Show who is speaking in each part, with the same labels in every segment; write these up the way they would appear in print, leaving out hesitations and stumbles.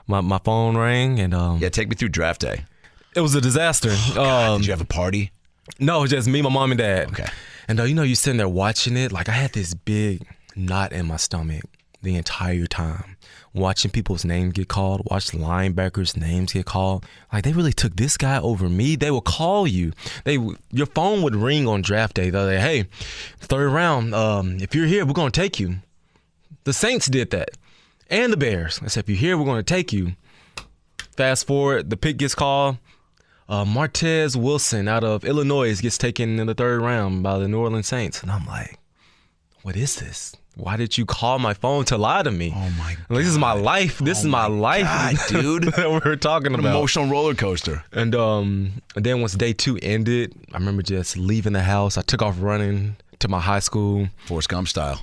Speaker 1: my phone rang, and
Speaker 2: Yeah, take me through draft day.
Speaker 1: it was a disaster.
Speaker 2: God, did you have a party?
Speaker 1: No, just me, my mom, and dad.
Speaker 2: Okay.
Speaker 1: And you sitting there watching it. Like, I had this big knot in my stomach the entire time, watching people's names get called, watch linebackers' names get called. Like, they really took this guy over me. They would call you. Your phone would ring on draft day. They're like, hey, third round, if you're here, we're going to take you. The Saints did that. And the Bears. I said, if you're here, we're going to take you. Fast forward, the pick gets called. Martez Wilson out of Illinois gets taken in the third round by the New Orleans Saints. And I'm like, what is this? Why did you call my phone to lie to me?
Speaker 2: Oh, my God.
Speaker 1: Like, this is my life. This is my life,
Speaker 2: God, dude.
Speaker 1: that we're talking
Speaker 2: An
Speaker 1: about.
Speaker 2: emotional roller coaster.
Speaker 1: And then once day 2 ended, I remember just leaving the house. I took off running to my high school.
Speaker 2: Forrest Gump style.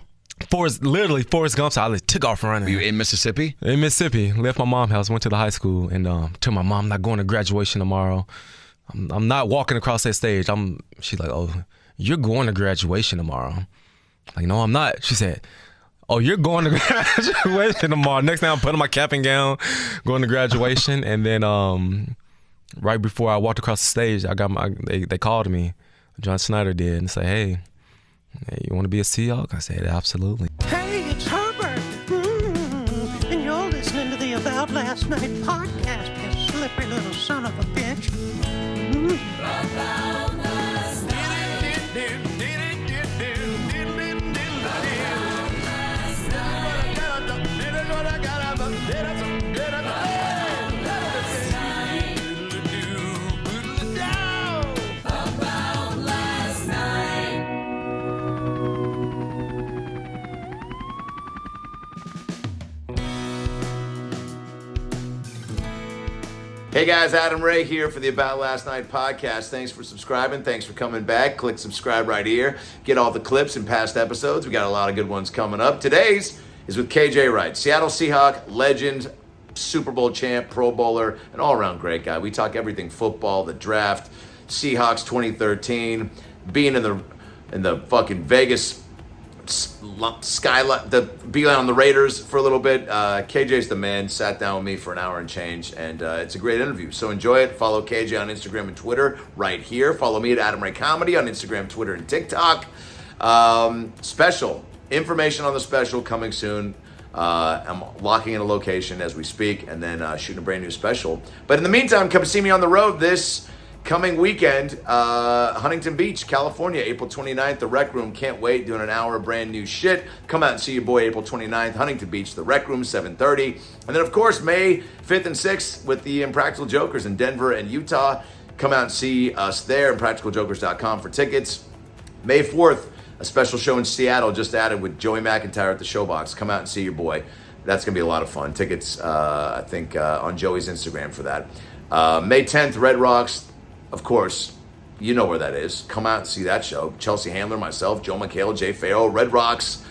Speaker 1: Literally Forrest Gump. So I took off running.
Speaker 2: Were you in Mississippi?
Speaker 1: In Mississippi. Left my mom's house, went to the high school, and told my mom, I'm not going to graduation tomorrow. I'm not walking across that stage. She's like, oh, you're going to graduation tomorrow. Like, no, I'm not. She said, oh, you're going to graduation tomorrow. Next thing I'm putting my cap and gown, going to graduation. And then right before I walked across the stage, they called me. John Snyder did, and said, hey, you want to be a Seahawk? I said, absolutely.
Speaker 3: Hey, it's Herbert. And you're listening to the About Last Night podcast, you slippery little son of a bitch.
Speaker 4: About last night.
Speaker 5: Hey guys, Adam Ray here for the About Last Night podcast. Thanks for subscribing. Thanks for coming back. Click subscribe right here. Get all the clips and past episodes. We got a lot of good ones coming up. Today's is with K.J. Wright, Seattle Seahawks legend, Super Bowl champ, Pro Bowler, an all-around great guy. We talk everything football, the draft, Seahawks 2013, being in the fucking Vegas skyline, be on the Raiders for a little bit. KJ's the man. Sat down with me for an hour and change, and it's a great interview. So enjoy it. Follow KJ on Instagram and Twitter right here. Follow me at Adam Ray Comedy on Instagram, Twitter, and TikTok. Special information on the special coming soon. I'm locking in a location as we speak, and then shooting a brand new special. But in the meantime, come see me on the road this coming weekend, Huntington Beach, California, April 29th, the Rec Room. Can't wait, doing an hour of brand new shit. Come out and see your boy April 29th, Huntington Beach, the Rec Room, 7:30. And then, of course, May 5th and 6th with the Impractical Jokers in Denver and Utah. Come out and see us there, impracticaljokers.com for tickets. May 4th, a special show in Seattle just added with Joey McIntyre at the Showbox. Come out and see your boy. That's going to be a lot of fun. Tickets, I think, on Joey's Instagram for that. May 10th, Red Rocks. Of course, you know where that is. Come out and see that show. Chelsea Handler, myself, Joe McHale, Jay Farrow, Red Rocks,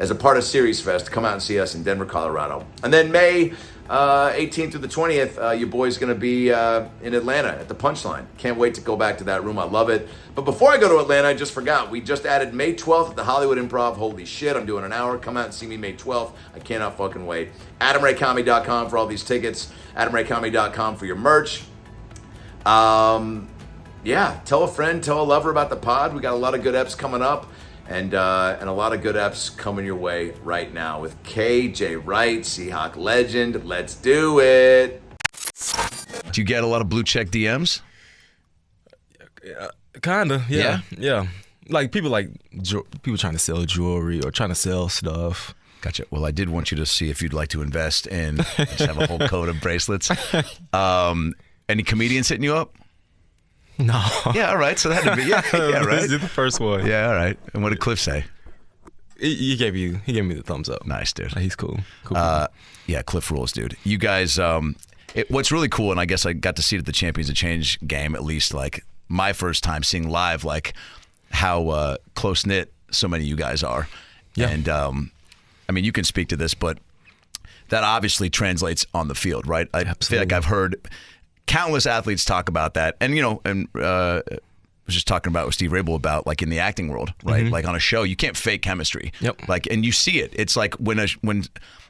Speaker 5: as a part of Series Fest. Come out and see us in Denver, Colorado. And then May 18th through the 20th, your boy's going to be in Atlanta at the Punchline. Can't wait to go back to that room. I love it. But before I go to Atlanta, I just forgot. We just added May 12th at the Hollywood Improv. Holy shit, I'm doing an hour. Come out and see me May 12th. I cannot fucking wait. AdamRayComedy.com for all these tickets. AdamRayComedy.com for your merch. Yeah, tell a friend, tell a lover about the pod. We got a lot of good eps coming up, and a lot of good eps coming your way right now with K.J. Wright, Seahawk legend. Let's do it.
Speaker 2: Do you get a lot of blue check DMs?
Speaker 1: Kinda, yeah. Like people trying to sell jewelry or trying to sell stuff.
Speaker 2: Gotcha. Well, I did want you to see if you'd like to invest in. Just have a whole coat of bracelets. Any comedians hitting you up?
Speaker 1: No.
Speaker 2: Yeah, all right. So that had to be, yeah, right.
Speaker 1: This is the first one.
Speaker 2: Yeah, all right. And what did Cliff say?
Speaker 1: He gave me the thumbs up.
Speaker 2: Nice, dude.
Speaker 1: Like, he's cool.
Speaker 2: Yeah, Cliff rules, dude. You guys, what's really cool, and I guess I got to see it at the Champions of Change game, at least like my first time seeing live, like how close knit so many of you guys are. Yeah. And I mean, you can speak to this, but that obviously translates on the field, right? I feel like I've heard countless athletes talk about that, and I was just talking about with Steve Rabel about like in the acting world, right? Mm-hmm. Like on a show, you can't fake chemistry.
Speaker 1: Yep.
Speaker 2: Like, and you see it. It's like when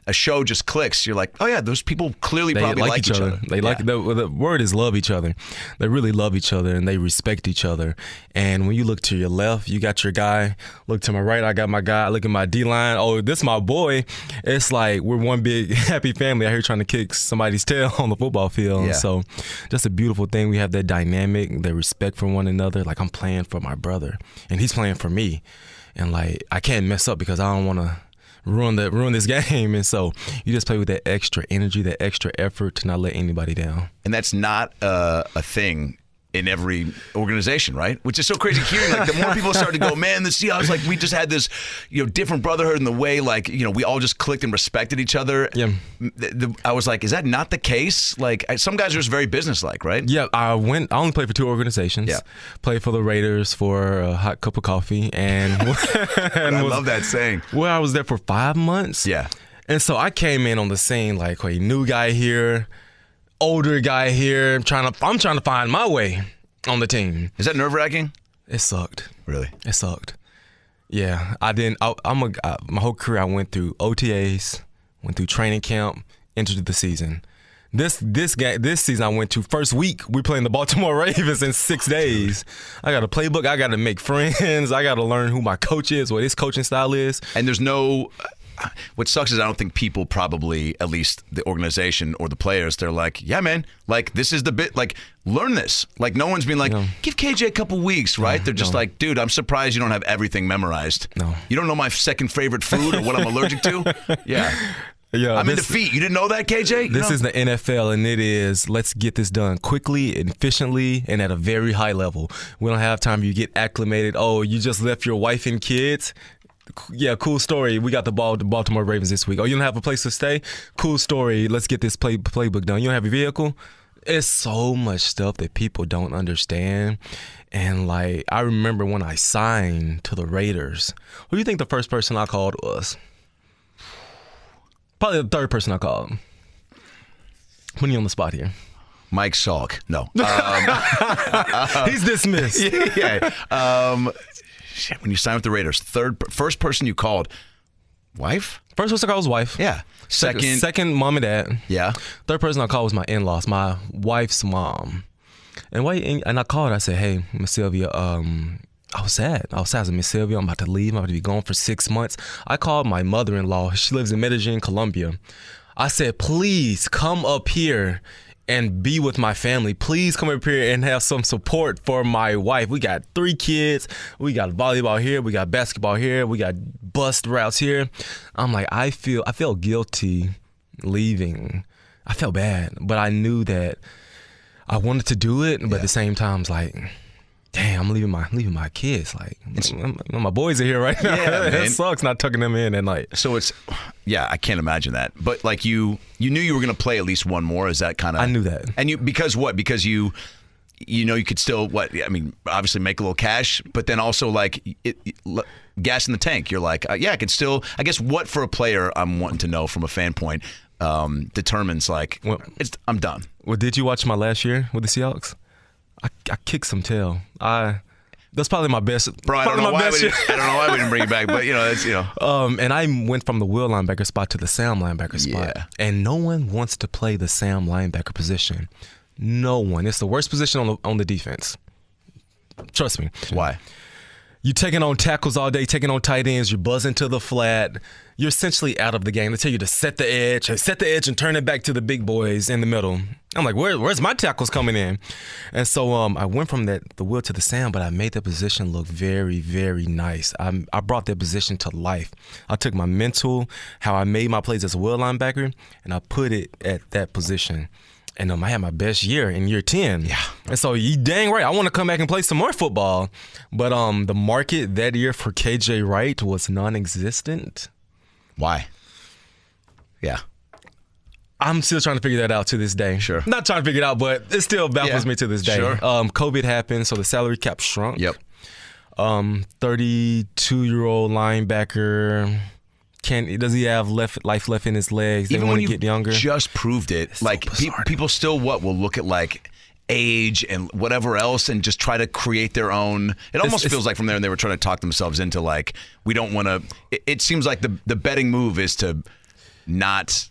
Speaker 2: a show just clicks. You're like, oh yeah, those people clearly probably like each other.
Speaker 1: They like the word is love each other. They really love each other and they respect each other. And when you look to your left, you got your guy. Look to my right, I got my guy. Look at my D-line. Oh, this my boy. It's like we're one big happy family out here trying to kick somebody's tail on the football field.
Speaker 2: Yeah.
Speaker 1: So just a beautiful thing. We have that dynamic, that respect for one another. Like I'm playing for my brother and he's playing for me. And like I can't mess up because I don't want to ruin this game. And so you just play with that extra energy, that extra effort to not let anybody down.
Speaker 2: And that's not a thing in every organization, right? Which is so crazy hearing. Like the more people start to go, man, the Seahawks, like we just had this, different brotherhood in the way, like we all just clicked and respected each other.
Speaker 1: Yeah.
Speaker 2: I was like, is that not the case? Like some guys are just very businesslike, right?
Speaker 1: Yeah, I only played for 2 organizations.
Speaker 2: Yeah.
Speaker 1: Played for the Raiders for a hot cup of coffee, and
Speaker 2: I love that saying.
Speaker 1: Well, I was there for 5 months.
Speaker 2: Yeah.
Speaker 1: And so I came in on the scene like a new guy here, older guy here. I'm trying to find my way on the team.
Speaker 2: Is that nerve-wracking?
Speaker 1: It sucked.
Speaker 2: Really?
Speaker 1: It sucked. Yeah, I didn't. My whole career I went through OTAs, went through training camp, entered the season. This season I went to first week. We playing the Baltimore Ravens in 6 days. I got a playbook. I got to make friends. I got to learn who my coach is, what his coaching style is.
Speaker 2: And there's no. What sucks is I don't think people probably, at least the organization or the players, they're like, yeah, man, like this is the bit, like learn this. Like no one's been like, give KJ a couple weeks, right? They're just like, dude, I'm surprised you don't have everything memorized.
Speaker 1: No.
Speaker 2: You don't know my second favorite food or what I'm allergic to? Yeah.
Speaker 1: Yeah,
Speaker 2: I'm into feet. You didn't know that, KJ?
Speaker 1: This is the NFL, and it is let's get this done quickly and efficiently and at a very high level. We don't have time for you to get acclimated. Oh, you just left your wife and kids? Yeah, cool story. We got the Baltimore Ravens this week. Oh, you don't have a place to stay? Cool story. Let's get this playbook done. You don't have a vehicle? It's so much stuff that people don't understand. And like, I remember when I signed to the Raiders, who do you think the first person I called was? Probably the third person I called. Putting you on the spot here.
Speaker 2: Mike Salk. No.
Speaker 1: He's dismissed.
Speaker 2: Yeah. Shit, when you signed with the Raiders, first person you called, wife?
Speaker 1: First person I called was wife.
Speaker 2: Yeah.
Speaker 1: Second, mom and dad.
Speaker 2: Yeah.
Speaker 1: Third person I called was my in-laws, my wife's mom. And I called her. I said, hey, Miss Sylvia, I was sad. I said, Miss Sylvia, I'm about to leave. I'm about to be gone for 6 months. I called my mother-in-law. She lives in Medellin, Colombia. I said, please come up here and be with my family. Please come up here and have some support for my wife. We got 3 kids. We got volleyball here. We got basketball here. We got bus routes here. I'm like, I felt guilty leaving. I felt bad, but I knew that I wanted to do it. But at the same time, it's like, damn, I'm leaving my kids. Like, my boys are here right now.
Speaker 2: Yeah,
Speaker 1: It sucks not tucking them in at night.
Speaker 2: So I can't imagine that. But like you knew you were going to play at least one more. Is that kind of?
Speaker 1: I knew that.
Speaker 2: And because what? Because you could still obviously make a little cash, but then also like gas in the tank. You're like, I could still. I guess what for a player I'm wanting to know from a fan point determines like I'm done.
Speaker 1: Well, did you watch my last year with the Seahawks? I kicked some tail. That's probably my best.
Speaker 2: Bro, I don't know why we didn't bring it back, but it's.
Speaker 1: And I went from the will linebacker spot to the Sam linebacker spot.
Speaker 2: Yeah.
Speaker 1: And no one wants to play the Sam linebacker position. No one. It's the worst position on the defense. Trust me.
Speaker 2: Why?
Speaker 1: You're taking on tackles all day, taking on tight ends, you're buzzing to the flat. You're essentially out of the game. They tell you to set the edge and turn it back to the big boys in the middle. I'm like, where's my tackles coming in? And so I went from the will to the Sam, but I made that position look very, very nice. I brought that position to life. I took my mental, how I made my plays as a will linebacker, and I put it at that position. And I had my best year in year 10.
Speaker 2: Yeah.
Speaker 1: And so you dang right, I want to come back and play some more football. But the market that year for K.J. Wright was non-existent.
Speaker 2: Why? Yeah.
Speaker 1: I'm still trying to figure that out to this day.
Speaker 2: Sure.
Speaker 1: Not trying to figure it out, but it still baffles me to this day.
Speaker 2: Sure.
Speaker 1: COVID happened, so the salary cap shrunk.
Speaker 2: Yep.
Speaker 1: 32-year-old linebacker. Does he have life left in his legs? They
Speaker 2: Even
Speaker 1: want
Speaker 2: when
Speaker 1: to
Speaker 2: you
Speaker 1: get younger.
Speaker 2: Just proved it.
Speaker 1: It's so
Speaker 2: like
Speaker 1: bizarre.
Speaker 2: people still will look at like age and whatever else and just try to create their own. It almost feels like from there they were trying to talk themselves into like we don't want to. It seems like the betting move is to not.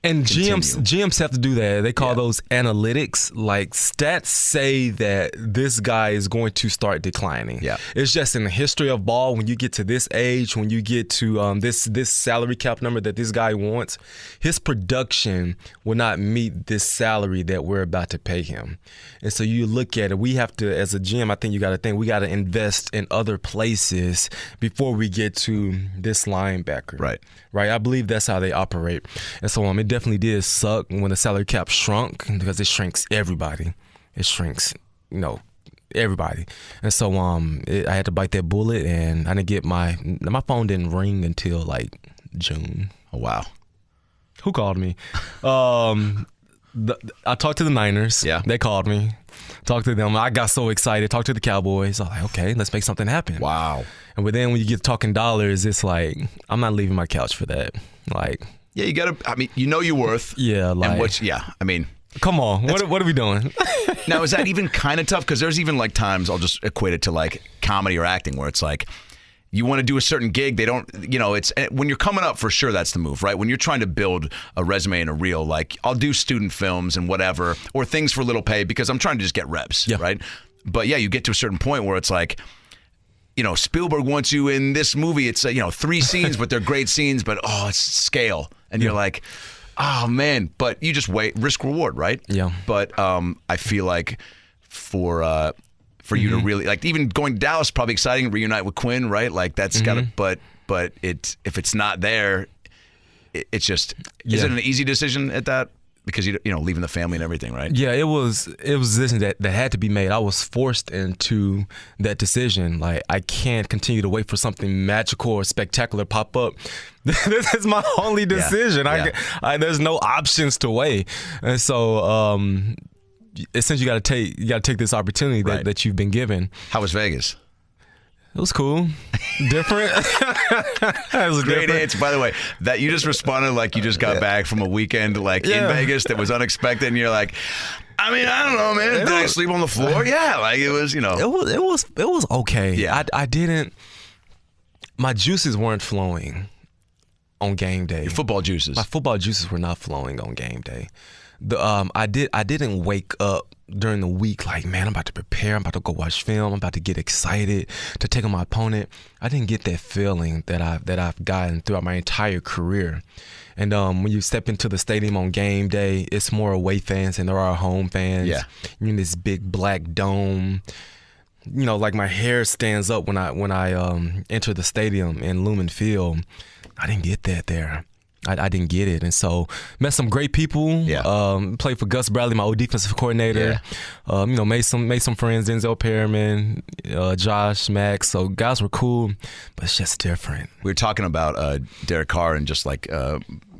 Speaker 1: And
Speaker 2: continue.
Speaker 1: GMs have to do that. They call those analytics. Like stats say that this guy is going to start declining.
Speaker 2: Yeah.
Speaker 1: It's just in the history of ball, when you get to this age, when you get to this salary cap number that this guy wants, his production will not meet this salary that we're about to pay him. And so you look at it, we have to, as a GM, I think you got to think, we got to invest in other places before we get to this linebacker.
Speaker 2: Right.
Speaker 1: I believe that's how they operate. And so it definitely did suck when the salary cap shrunk, because it shrinks everybody. It shrinks, everybody. And so I had to bite that bullet, and I didn't get my phone didn't ring until like June.
Speaker 2: Oh, wow.
Speaker 1: Who called me? I talked to the Niners.
Speaker 2: Yeah.
Speaker 1: They called me. Talked to them. I got so excited. Talked to the Cowboys. I was like, okay, let's make something happen.
Speaker 2: Wow.
Speaker 1: And but then when you get talking dollars, it's like, I'm not leaving my couch for that. Like,
Speaker 2: yeah, you got to, I mean, you know your worth.
Speaker 1: Yeah, like,
Speaker 2: and what, yeah, I mean.
Speaker 1: Come on, what are we doing?
Speaker 2: Now, is that even kind of tough? Because there's even like times, I'll just equate it to like comedy or acting, where it's like, you want to do a certain gig, they don't, it's when you're coming up, for sure, that's the move, right? When you're trying to build a resume and a reel, like I'll do student films and whatever, or things for little pay because I'm trying to just get reps, right? But yeah, you get to a certain point where it's like, Spielberg wants you in this movie. It's 3 scenes, but they're great scenes, but it's scale. And you're like, oh man, but you just wait, risk reward, right? Yeah. But I feel like for you to really, like, even going to Dallas, probably exciting, reunite with Quinn, right? Like that's gotta, but if it's not there, it's just, is it an easy decision at that? Because leaving the family and everything, right? Yeah, it was a decision that had to be made. I was forced into that decision. Like, I can't continue to wait for something magical or spectacular pop up. This is my only decision. I there's no options to weigh, and so essentially you got to take this opportunity that you've been given. How was Vegas? It was cool. Different. It was great answer. By the way, that you just responded like you just got back from a weekend in Vegas that was unexpected, and you're like, I mean, I don't know, man. Did I sleep on the floor? Yeah, like it was, It was okay. Yeah. I didn't. My juices weren't flowing on game day. Your football juices. My football juices were not flowing on game day. I didn't wake up during the week like, man, I'm about to prepare, I'm about to go watch film, I'm about to get excited to take on my opponent. I didn't get that feeling that I've gotten throughout my entire career. And when you step into the stadium on game day, it's more away fans than there are home fans. Yeah. You're in this big black dome. Like my hair stands up when I enter the stadium in Lumen Field. I didn't get that there. I didn't get it. And so met some great people. Yeah. Played for Gus Bradley, my old defensive coordinator. Yeah. Made some friends, Denzel Perriman, Josh, Max. So guys were cool, but it's just different. We were talking about Derek Carr and just like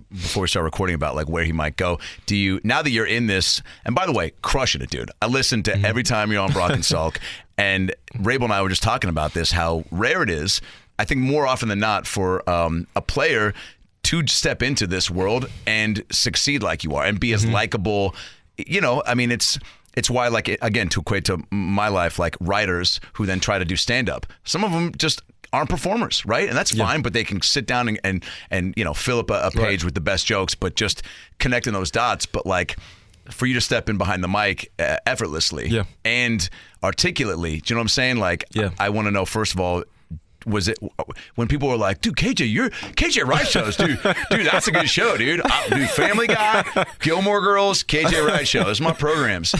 Speaker 2: before we start recording about like where he might go. Do you, now that you're in this, and by the way, crushing it, dude. I listened to every time you're on Brock and Salk, and Rabel and I were just talking about this, how rare it is, I think more often than not, for a player to step into this world and succeed like you are and be as likable. I mean, it's why, like, again, to equate to my life, like writers who then try to do stand-up, some of them just aren't performers, right? And that's fine, but they can sit down and fill up a page with the best jokes, but just connecting those dots. But like, for you to step in behind the mic effortlessly and articulately, do you know what I'm saying? Like, I want to know, first of all, was it when people were like, dude, KJ Wright shows, dude, that's a good show, dude. Dude, Family Guy, Gilmore Girls, KJ Wright show. Those are my programs.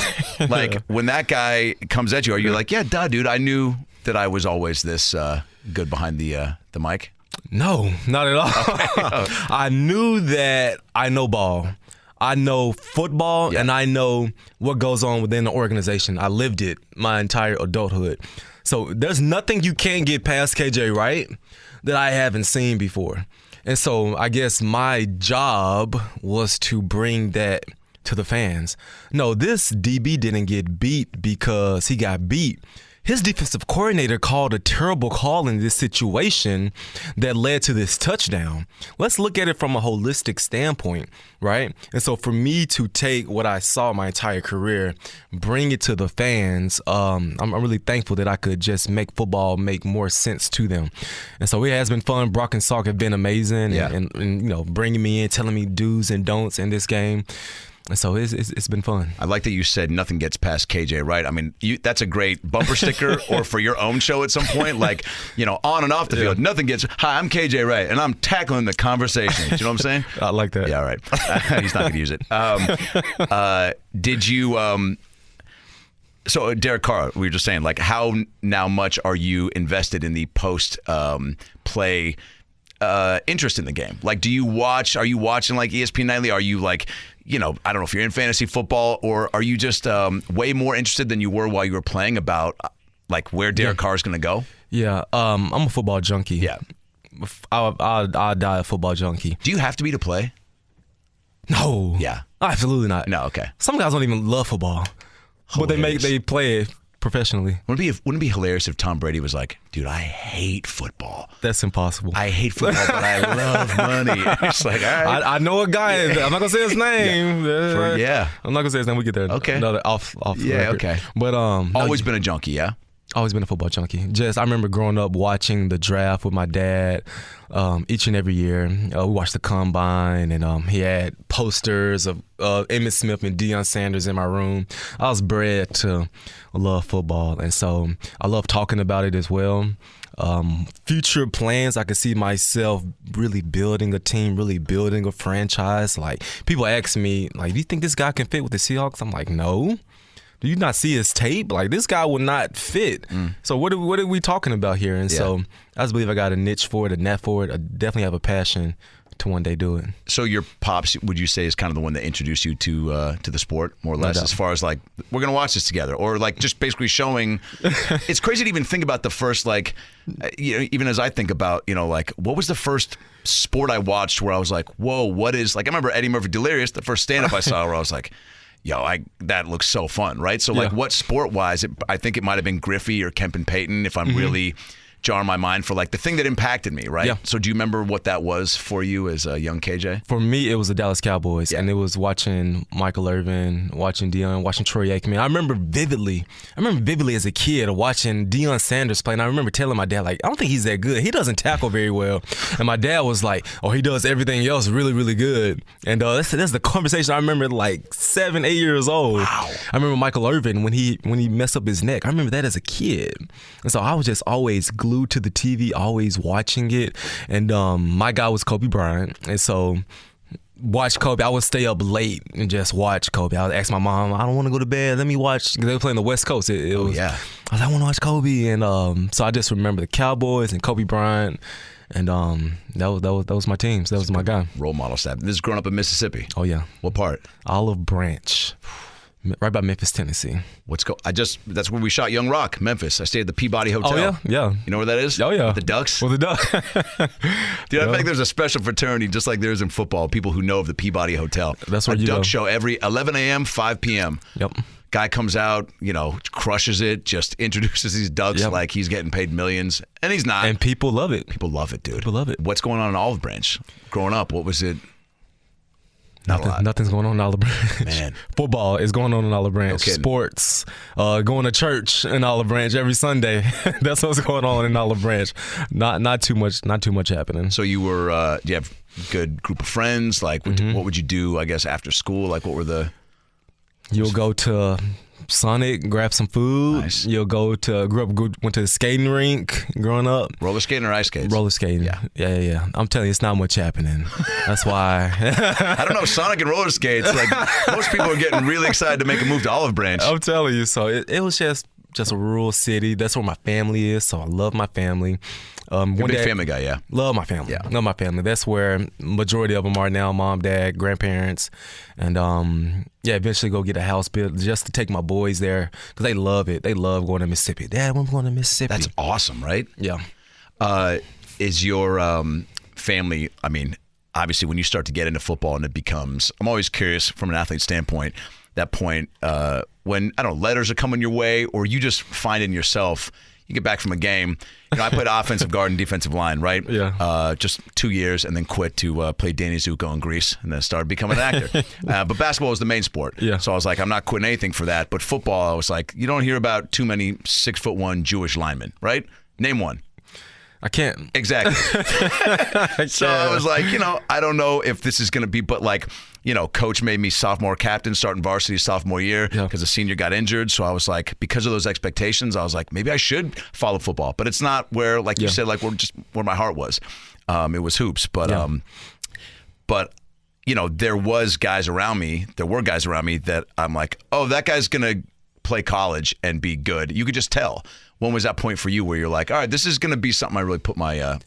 Speaker 2: Like, when that guy comes at you, are you like, yeah, duh, dude, I knew that I was always this good behind the mic? No, not at all. I knew that I know ball. I know football, and I know what goes on within the organization. I lived it my entire adulthood. So there's nothing you can get past KJ Wright that I haven't seen before. And so I guess my job was to bring that to the fans. No, this DB didn't get beat because he got beat.
Speaker 1: his defensive coordinator called a terrible call in this situation that led to this touchdown. Let's look at it from a holistic standpoint, right? And so for me to take what I saw my entire career, bring it to the fans, I'm really thankful that I could just make football make more sense to them. And so it has been fun. Brock and Salk have been amazing, and bringing me in, telling me do's and don'ts in this game. And so it's been fun.
Speaker 2: I like that you said nothing gets past KJ Wright. I mean, that's a great bumper sticker or for your own show at some point, like, on and off the field. Nothing gets, hi, I'm KJ Wright, and I'm tackling the conversation. Do you know what I'm saying?
Speaker 1: I like that.
Speaker 2: Yeah, all right. He's not going to use it. Did you, so Derek Carr, we were just saying, like, how now much are you invested in the post-play interest in the game? Like, are you watching like ESPN Nightly? Are you like, I don't know if you're in fantasy football, or are you just way more interested than you were while you were playing about like where Derek Carr is going to go?
Speaker 1: Yeah, I'm a football junkie.
Speaker 2: Yeah.
Speaker 1: I'll die a football junkie.
Speaker 2: Do you have to be to play?
Speaker 1: No.
Speaker 2: Yeah.
Speaker 1: Absolutely not.
Speaker 2: No, okay.
Speaker 1: Some guys don't even love football, but they play it professionally.
Speaker 2: Wouldn't it be hilarious if Tom Brady was like, dude, I hate football.
Speaker 1: That's impossible.
Speaker 2: I hate football, but I love money. It's like, all right.
Speaker 1: I know a guy. I'm not gonna say his name. I'm not gonna say his name. We get there.
Speaker 2: Okay.
Speaker 1: Off.
Speaker 2: Yeah.
Speaker 1: Record.
Speaker 2: Okay.
Speaker 1: But
Speaker 2: always been a junkie. Yeah.
Speaker 1: Always been a football junkie. I remember growing up watching the draft with my dad each and every year. We watched the combine, and he had posters of Emmitt Smith and Deion Sanders in my room. I was bred to love football, and so I love talking about it as well. Future plans, I could see myself really building a team, really building a franchise. Like, people ask me, like, do you think this guy can fit with the Seahawks? I'm like, no. Do you not see his tape? Like, this guy would not fit. So what are we talking about here? And so I just believe I got a niche for it, a net for it. I definitely have a passion to one day do it. So
Speaker 2: your pops, would you say, is kind of the one that introduced you to the sport, more or less, as far as like, we're going to watch this together, or like just basically showing? It's crazy to even think about the first, like, even as I think about, like, what was the first sport I watched where I was like, whoa, what is, like, I remember Eddie Murphy Delirious, the first stand-up I saw, where I was like, that looks so fun, right? So, like, what sport-wise, I think it might have been Griffey or Kemp and Payton, if I'm really jarring my mind for, like, the thing that impacted me, right? Yeah. So do you remember what that was for you as a young KJ? For me, it was the Dallas Cowboys, and it was watching Michael Irvin, watching Deion, watching Troy Aikman. I remember vividly as a kid watching Deion Sanders play, and I remember telling my dad, like, I don't think he's that good. He doesn't tackle very well. And my dad was like, oh, he does everything else really, really good. And that's the conversation I remember, like 7, 8 years old. Wow. I remember Michael Irvin when he messed up his neck. I remember that as a kid. And so I was just always glued to the TV, always watching it. And my guy was Kobe Bryant. And so watch Kobe. I would stay up late and just watch Kobe. I would ask my mom, I don't want to go to bed. Let me watch. They were playing the West Coast. I was like, I want to watch Kobe. And so I just remember the Cowboys and Kobe Bryant. And that was my teams. That was my guy. Role model staff. This is growing up in Mississippi.
Speaker 1: Oh, yeah.
Speaker 2: What part?
Speaker 1: Olive Branch. Right by Memphis, Tennessee.
Speaker 2: That's where we shot Young Rock, Memphis. I stayed at the Peabody Hotel.
Speaker 1: Oh, yeah.
Speaker 2: You know where that is?
Speaker 1: Oh, yeah.
Speaker 2: With the Ducks?
Speaker 1: With the Ducks.
Speaker 2: Dude, I think there's a special fraternity, just like there is in football, people who know of the Peabody Hotel.
Speaker 1: That's where you go.
Speaker 2: A Duck show every 11 a.m., 5 p.m.
Speaker 1: Yep.
Speaker 2: Guy comes out, crushes it, just introduces these Ducks like he's getting paid millions. And he's not.
Speaker 1: And people love it.
Speaker 2: People love it, dude.
Speaker 1: People love it.
Speaker 2: What's going on in Olive Branch? Growing up, what was it?
Speaker 1: Nothing's going on in Olive Branch.
Speaker 2: Man.
Speaker 1: Football is going on in Olive Branch.
Speaker 2: No
Speaker 1: Sports, going to church in Olive Branch every Sunday. That's what's going on in Olive Branch. Not too much happening.
Speaker 2: So you were, do you have a good group of friends? Like, what would you do, I guess, after school? Like, what were the...
Speaker 1: You'll go to Sonic, grab some food.
Speaker 2: Nice.
Speaker 1: You'll went to the skating rink growing up.
Speaker 2: Roller skating or ice skates?
Speaker 1: Roller skating. Yeah. I'm telling you, it's not much happening. That's why.
Speaker 2: I don't know, Sonic and roller skates, like, most people are getting really excited to make a move to Olive Branch.
Speaker 1: I'm telling you. So it was just a rural city. That's where my family is, so I love my family.
Speaker 2: You're a big family guy, yeah.
Speaker 1: Love my family.
Speaker 2: Yeah.
Speaker 1: Love my family. That's where majority of them are now, mom, dad, grandparents. And eventually go get a house built just to take my boys there because they love it. They love going to Mississippi. Dad, we're going to Mississippi.
Speaker 2: That's awesome, right?
Speaker 1: Yeah.
Speaker 2: Is your family, I mean, obviously when you start to get into football and it becomes, I'm always curious from an athlete standpoint, that point when, I don't know, letters are coming your way, or you just find in yourself, you get back from a game. I played offensive guard and defensive line, right?
Speaker 1: Yeah.
Speaker 2: Just 2 years, and then quit to play Danny Zuko in Greece, and then started becoming an actor. But basketball was the main sport.
Speaker 1: Yeah.
Speaker 2: So I was like, I'm not quitting anything for that. But football, I was like, you don't hear about too many 6'1" Jewish linemen, right? Name one.
Speaker 1: I can't.
Speaker 2: Exactly. So I was like, I don't know if this is going to be, but like, coach made me sophomore captain starting varsity sophomore year because the senior got injured. So I was like, because of those expectations, I was like, maybe I should follow football. But it's not where, like you said, like where my heart was. It was hoops. But there were guys around me that I'm like, oh, that guy's going to play college and be good. You could just tell. When was that point for you where you're like, all right, this is going to be something I really put my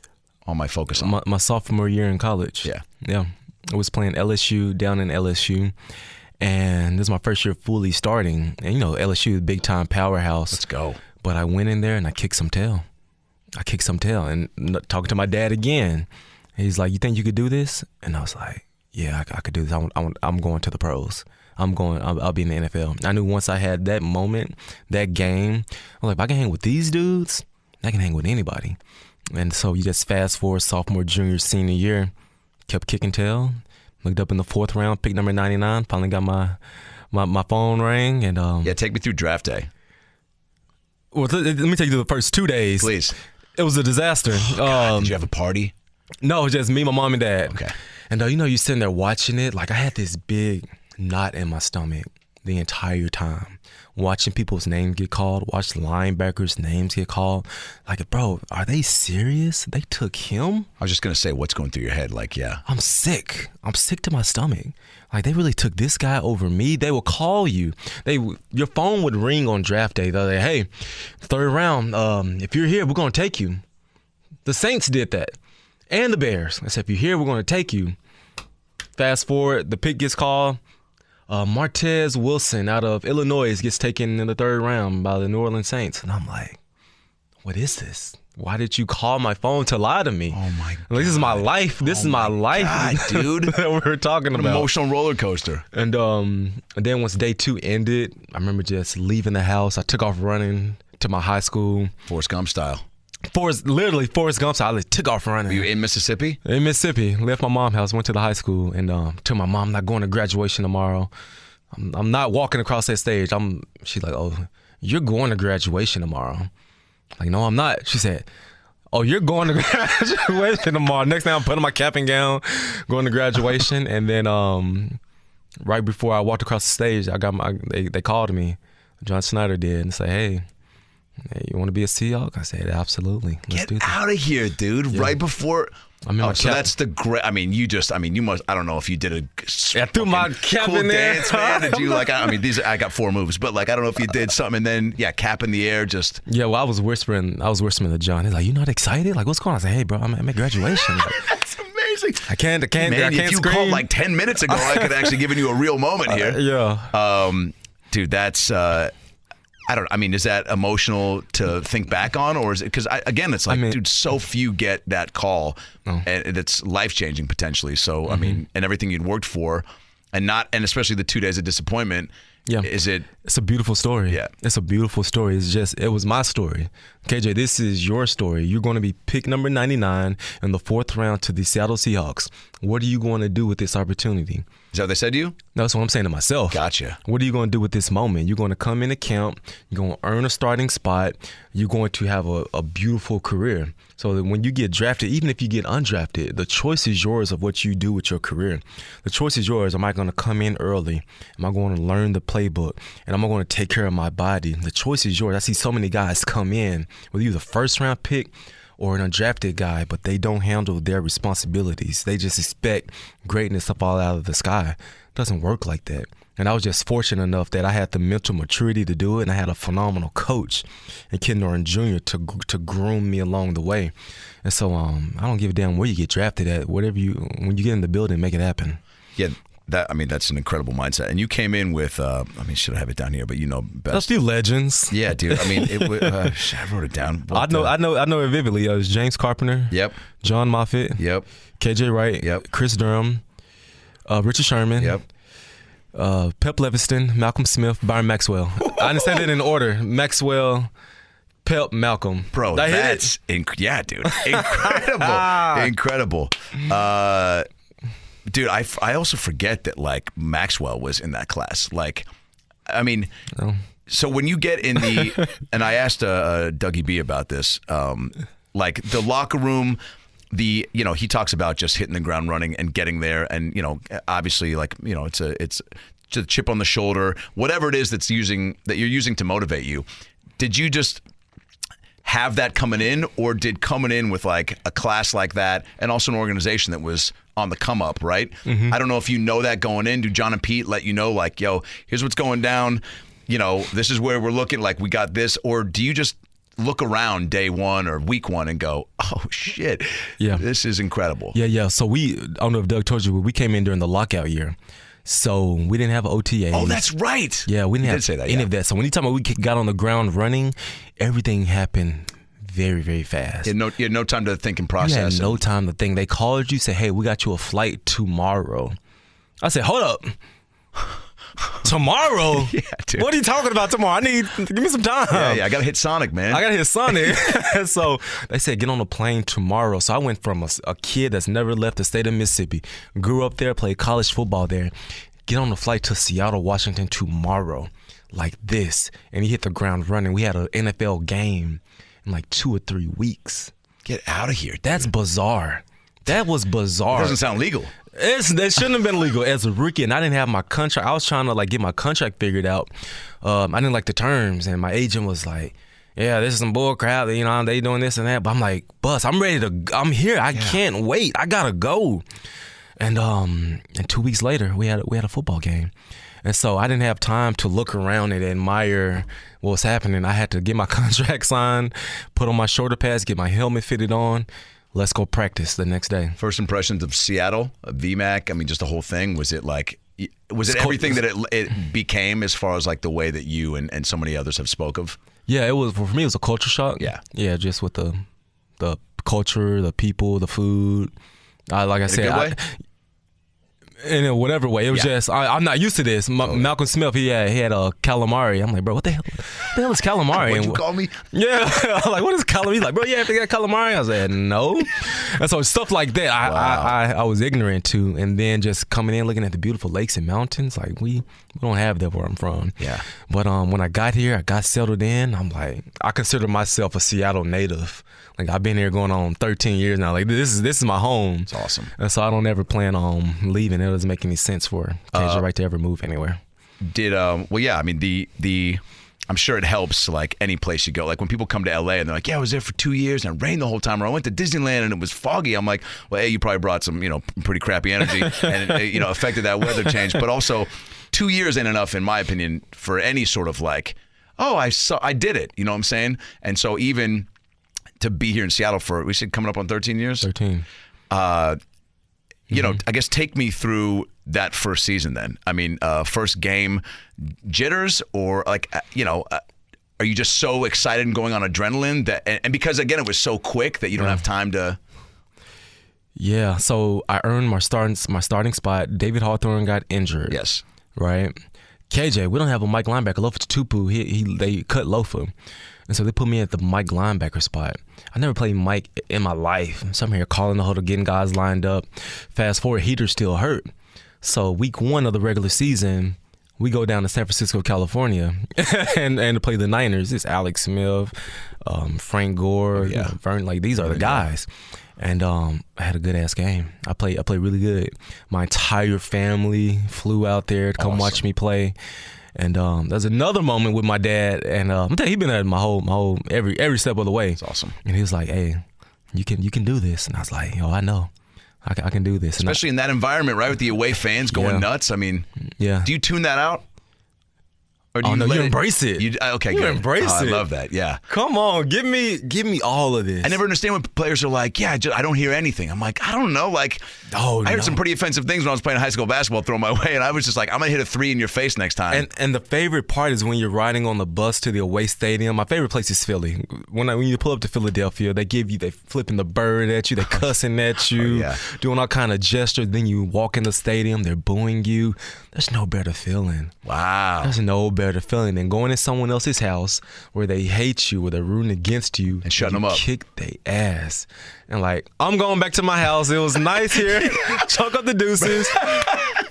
Speaker 2: all my focus on?
Speaker 1: My sophomore year in college. Yeah. I was playing LSU down in LSU, and this is my first year fully starting. And LSU is a big time powerhouse.
Speaker 2: Let's go.
Speaker 1: But I went in there and I kicked some tail. And talking to my dad again, he's like, "You think you could do this?" And I was like, "Yeah, I could do this. I'm going to the pros. I'll be in the NFL." I knew once I had that moment, that game, I'm like, if I can hang with these dudes, I can hang with anybody. And so you just fast forward sophomore, junior, senior year, kept kicking tail, looked up in the 4th round, pick number 99, finally got my phone rang. And
Speaker 2: take me through draft day.
Speaker 1: Well, let me take you through the first 2 days.
Speaker 2: Please.
Speaker 1: It was a disaster.
Speaker 2: God, did you have a party?
Speaker 1: No, it was just me, my mom, and dad.
Speaker 2: Okay.
Speaker 1: And you're sitting there watching it, like I had this big knot in my stomach the entire time, watching people's names get called, watch linebackers' names get called. Like, bro, are they serious? They took him?
Speaker 2: I was just going to say, what's going through your head? Like, yeah.
Speaker 1: I'm sick to my stomach. Like, they really took this guy over me. They will call you. Your phone would ring on draft day. They'll say, hey, 3rd round, if you're here, we're going to take you. The Saints did that. And the Bears. I said, if you're here, we're going to take you. Fast forward, the pick gets called. Martez Wilson out of Illinois gets taken in the 3rd round by the New Orleans Saints. And I'm like, what is this? Why did you call my phone to lie to me?
Speaker 2: Oh, my God.
Speaker 1: Like, this is my life. This is my life.
Speaker 2: God, dude.
Speaker 1: That we're talking about.
Speaker 2: An emotional roller coaster.
Speaker 1: And then once day 2 ended, I remember just leaving the house. I took off running to my high school.
Speaker 2: Forrest Gump style.
Speaker 1: Literally Forrest Gump style. I took off running.
Speaker 2: Were you in Mississippi?
Speaker 1: In Mississippi. Left my mom's house, went to the high school, and told my mom I'm not going to graduation tomorrow. I'm not walking across that stage. She's like, oh, you're going to graduation tomorrow. Like, no, I'm not. She said, oh, you're going to graduation tomorrow. Next thing I'm putting my cap and gown, going to graduation. And then right before I walked across the stage, they called me. John Snyder did, and said, hey, you want to be a Seahawk? I said, absolutely. Let's
Speaker 2: Get
Speaker 1: do that.
Speaker 2: out of here, dude. Yeah. Right before. So that's the great. You must. I don't know if you did
Speaker 1: I threw my cap
Speaker 2: cool
Speaker 1: in there.
Speaker 2: Dance, man. Did you I got 4 moves, but I don't know if you did something and then cap in the air, just.
Speaker 1: Yeah, well, I was whispering to John. He's like, you not excited? Like, what's going on? I said, hey, bro, I'm at graduation. Like,
Speaker 2: that's amazing.
Speaker 1: I can't.
Speaker 2: Man, if you
Speaker 1: scream.
Speaker 2: called like 10 minutes ago, I could actually given you a real moment here.
Speaker 1: Yeah.
Speaker 2: Dude, that's. Is that emotional to think back on, or is it because it's like, dude, so few get that call, and it's life changing potentially. So and everything you'd worked for, and especially the 2 days of disappointment. Yeah, it's
Speaker 1: a beautiful story.
Speaker 2: Yeah,
Speaker 1: it's a beautiful story. It was my story. KJ, this is your story. You're going to be pick number 99 in the 4th round to the Seattle Seahawks. What are you going to do with this opportunity?
Speaker 2: Is that what they said to you?
Speaker 1: No, that's what I'm saying to myself.
Speaker 2: Gotcha.
Speaker 1: What are you going to do with this moment? You're going to come into camp. You're going to earn a starting spot. You're going to have a beautiful career. So that when you get drafted, even if you get undrafted, the choice is yours of what you do with your career. The choice is yours. Am I going to come in early? Am I going to learn the playbook? And am I going to take care of my body? The choice is yours. I see so many guys come in, whether you're the 1st round pick or an undrafted guy, but they don't handle their responsibilities. They just expect greatness to fall out of the sky. It doesn't work like that. And I was just fortunate enough that I had the mental maturity to do it, and I had a phenomenal coach in Ken Norton Jr. to groom me along the way. And so I don't give a damn where you get drafted at. When you get in the building, make it happen.
Speaker 2: Yeah. That's an incredible mindset. And you came in with, should I have it down here? But best.
Speaker 1: A few legends.
Speaker 2: Yeah, dude. I wrote it down.
Speaker 1: I know it vividly. It was James Carpenter.
Speaker 2: Yep.
Speaker 1: John Moffitt.
Speaker 2: Yep.
Speaker 1: K.J. Wright.
Speaker 2: Yep.
Speaker 1: Chris Durham. Richard Sherman.
Speaker 2: Yep.
Speaker 1: Pep Leviston, Malcolm Smith, Byron Maxwell. I didn't say that in order. Maxwell, Pep, Malcolm.
Speaker 2: Bro, that's yeah, dude. Incredible. Dude, I also forget that like Maxwell was in that class. Like, I mean, so when you get in the, and I asked Dougie B about this, like the locker room, he talks about just hitting the ground running and getting there, and obviously like it's a chip on the shoulder, whatever it is that you're using to motivate you. Did you just have that coming in, or did coming in with like a class like that and also an organization that was on the come up, right? Mm-hmm. I don't know if you know that going in. Do John and Pete let you know like, yo, here's what's going down, this is where we're looking, like we got this, or do you just look around day one or week one and go, oh shit, this is incredible?
Speaker 1: Yeah. So I don't know if Doug told you, but we came in during the lockout year. So we didn't have OTA.
Speaker 2: Oh, that's right.
Speaker 1: Yeah, we didn't have
Speaker 2: say that,
Speaker 1: any of that. So when you talk about we got on the ground running, everything happened very, very fast.
Speaker 2: You had no time to think and process.
Speaker 1: You had no time to think. They called you, said, hey, we got you a flight tomorrow. I said, hold up. Tomorrow?
Speaker 2: Yeah, dude.
Speaker 1: What are you talking about tomorrow? Give me some time.
Speaker 2: Yeah, I got to hit Sonic, man.
Speaker 1: I got to hit Sonic. So they said, get on the plane tomorrow. So I went from a kid that's never left the state of Mississippi, grew up there, played college football there, get on the flight to Seattle, Washington tomorrow, like this. And he hit the ground running. We had an NFL game in like 2 or 3 weeks.
Speaker 2: Get out of here, dude.
Speaker 1: That's bizarre. That was bizarre.
Speaker 2: It doesn't sound legal.
Speaker 1: That shouldn't have been legal as a rookie, and I didn't have my contract. I was trying to like get my contract figured out. I didn't like the terms, and my agent was like, "Yeah, this is some bull crap. They doing this and that." But I'm like, "Bus, I'm ready to. I'm here. I can't wait. I gotta go." And 2 weeks later, we had a football game, and so I didn't have time to look around and admire what was happening. I had to get my contract signed, put on my shoulder pads, get my helmet fitted on. Let's go practice the next day.
Speaker 2: First impressions of Seattle, VMAC, I mean, just the whole thing. Was it everything that it became as far as like the way that you and so many others have spoke of?
Speaker 1: Yeah, it was, for me, it was a culture shock. Yeah, just with the culture, the people, the food. Like I said, in whatever way. It was just, I'm not used to this. Malcolm Smith, he had a calamari. I'm like, bro, what the hell is calamari?
Speaker 2: What'd you call me?
Speaker 1: Yeah, I'm like, what is calamari? He's like, bro, you have to get calamari? I said, no. And so stuff like that, I was ignorant to. And then just coming in, looking at the beautiful lakes and mountains, like we don't have that where I'm from.
Speaker 2: Yeah.
Speaker 1: But when I got here, I got settled in. I'm like, I consider myself a Seattle native. Like I've been here going on 13 years now. Like this is my home.
Speaker 2: It's awesome.
Speaker 1: And so I don't ever plan on leaving. It doesn't make any sense for K.J. Wright to ever move anywhere.
Speaker 2: I mean the I'm sure it helps like any place you go. Like when people come to LA and they're like, yeah, I was there for 2 years and it rained the whole time, or I went to Disneyland and it was foggy. I'm like, well, you probably brought some, pretty crappy energy and it, affected that weather change. But also 2 years ain't enough, in my opinion, for any sort of like, oh, I did it. You know what I'm saying? And so even to be here in Seattle for, we said coming up on 13 years?
Speaker 1: 13.
Speaker 2: I guess take me through that first season then. I mean, first game jitters, or like, are you just so excited and going on adrenaline that, and because again, it was so quick that you don't have time to.
Speaker 1: Yeah. So I earned my starting spot. David Hawthorne got injured.
Speaker 2: Yes.
Speaker 1: Right. KJ, we don't have a Mike linebacker. Lofa Tupu, they cut Lofa. And so they put me at the Mike linebacker spot. I never played Mike in my life. So I'm here calling the huddle, getting guys lined up. Fast forward, Heater's still hurt. So week 1 of the regular season, we go down to San Francisco, California, and to play the Niners. It's Alex Smith, Frank Gore, Vern. Like these are the guys. And I had a good ass game. I played really good. My entire family flew out there to come watch me play. And there's another moment with my dad, and I'm telling you, he's been at my whole every step of the way.
Speaker 2: It's awesome.
Speaker 1: And he was like, "Hey, you can do this," and I was like, "Yo, I know, I can do this."
Speaker 2: Especially in that environment, right, with the away fans going nuts. I mean, do you tune that out? Or do
Speaker 1: Oh, no,
Speaker 2: let
Speaker 1: you embrace it.
Speaker 2: Okay,
Speaker 1: You
Speaker 2: good.
Speaker 1: embrace
Speaker 2: I
Speaker 1: it.
Speaker 2: love that. Yeah.
Speaker 1: Come on, give me all of this.
Speaker 2: I never understand when players are like, I don't hear anything. I'm like, I don't know. Like,
Speaker 1: Oh,
Speaker 2: I heard
Speaker 1: no.
Speaker 2: some pretty offensive things when I was playing high school basketball thrown my way, and I was just like, I'm going to hit a 3 in your face next time.
Speaker 1: And the favorite part is when you're riding on the bus to the away stadium. My favorite place is Philly. When you pull up to Philadelphia, they flipping the bird at you, they cussing at you, doing all kind of gestures. Then you walk in the stadium, they're booing you. There's no better feeling.
Speaker 2: Wow.
Speaker 1: There's no better feeling than going in someone else's house where they hate you, where they're rooting against you,
Speaker 2: and shutting them up.
Speaker 1: Kick their ass. And like, I'm going back to my house. It was nice here. Chunk up the deuces.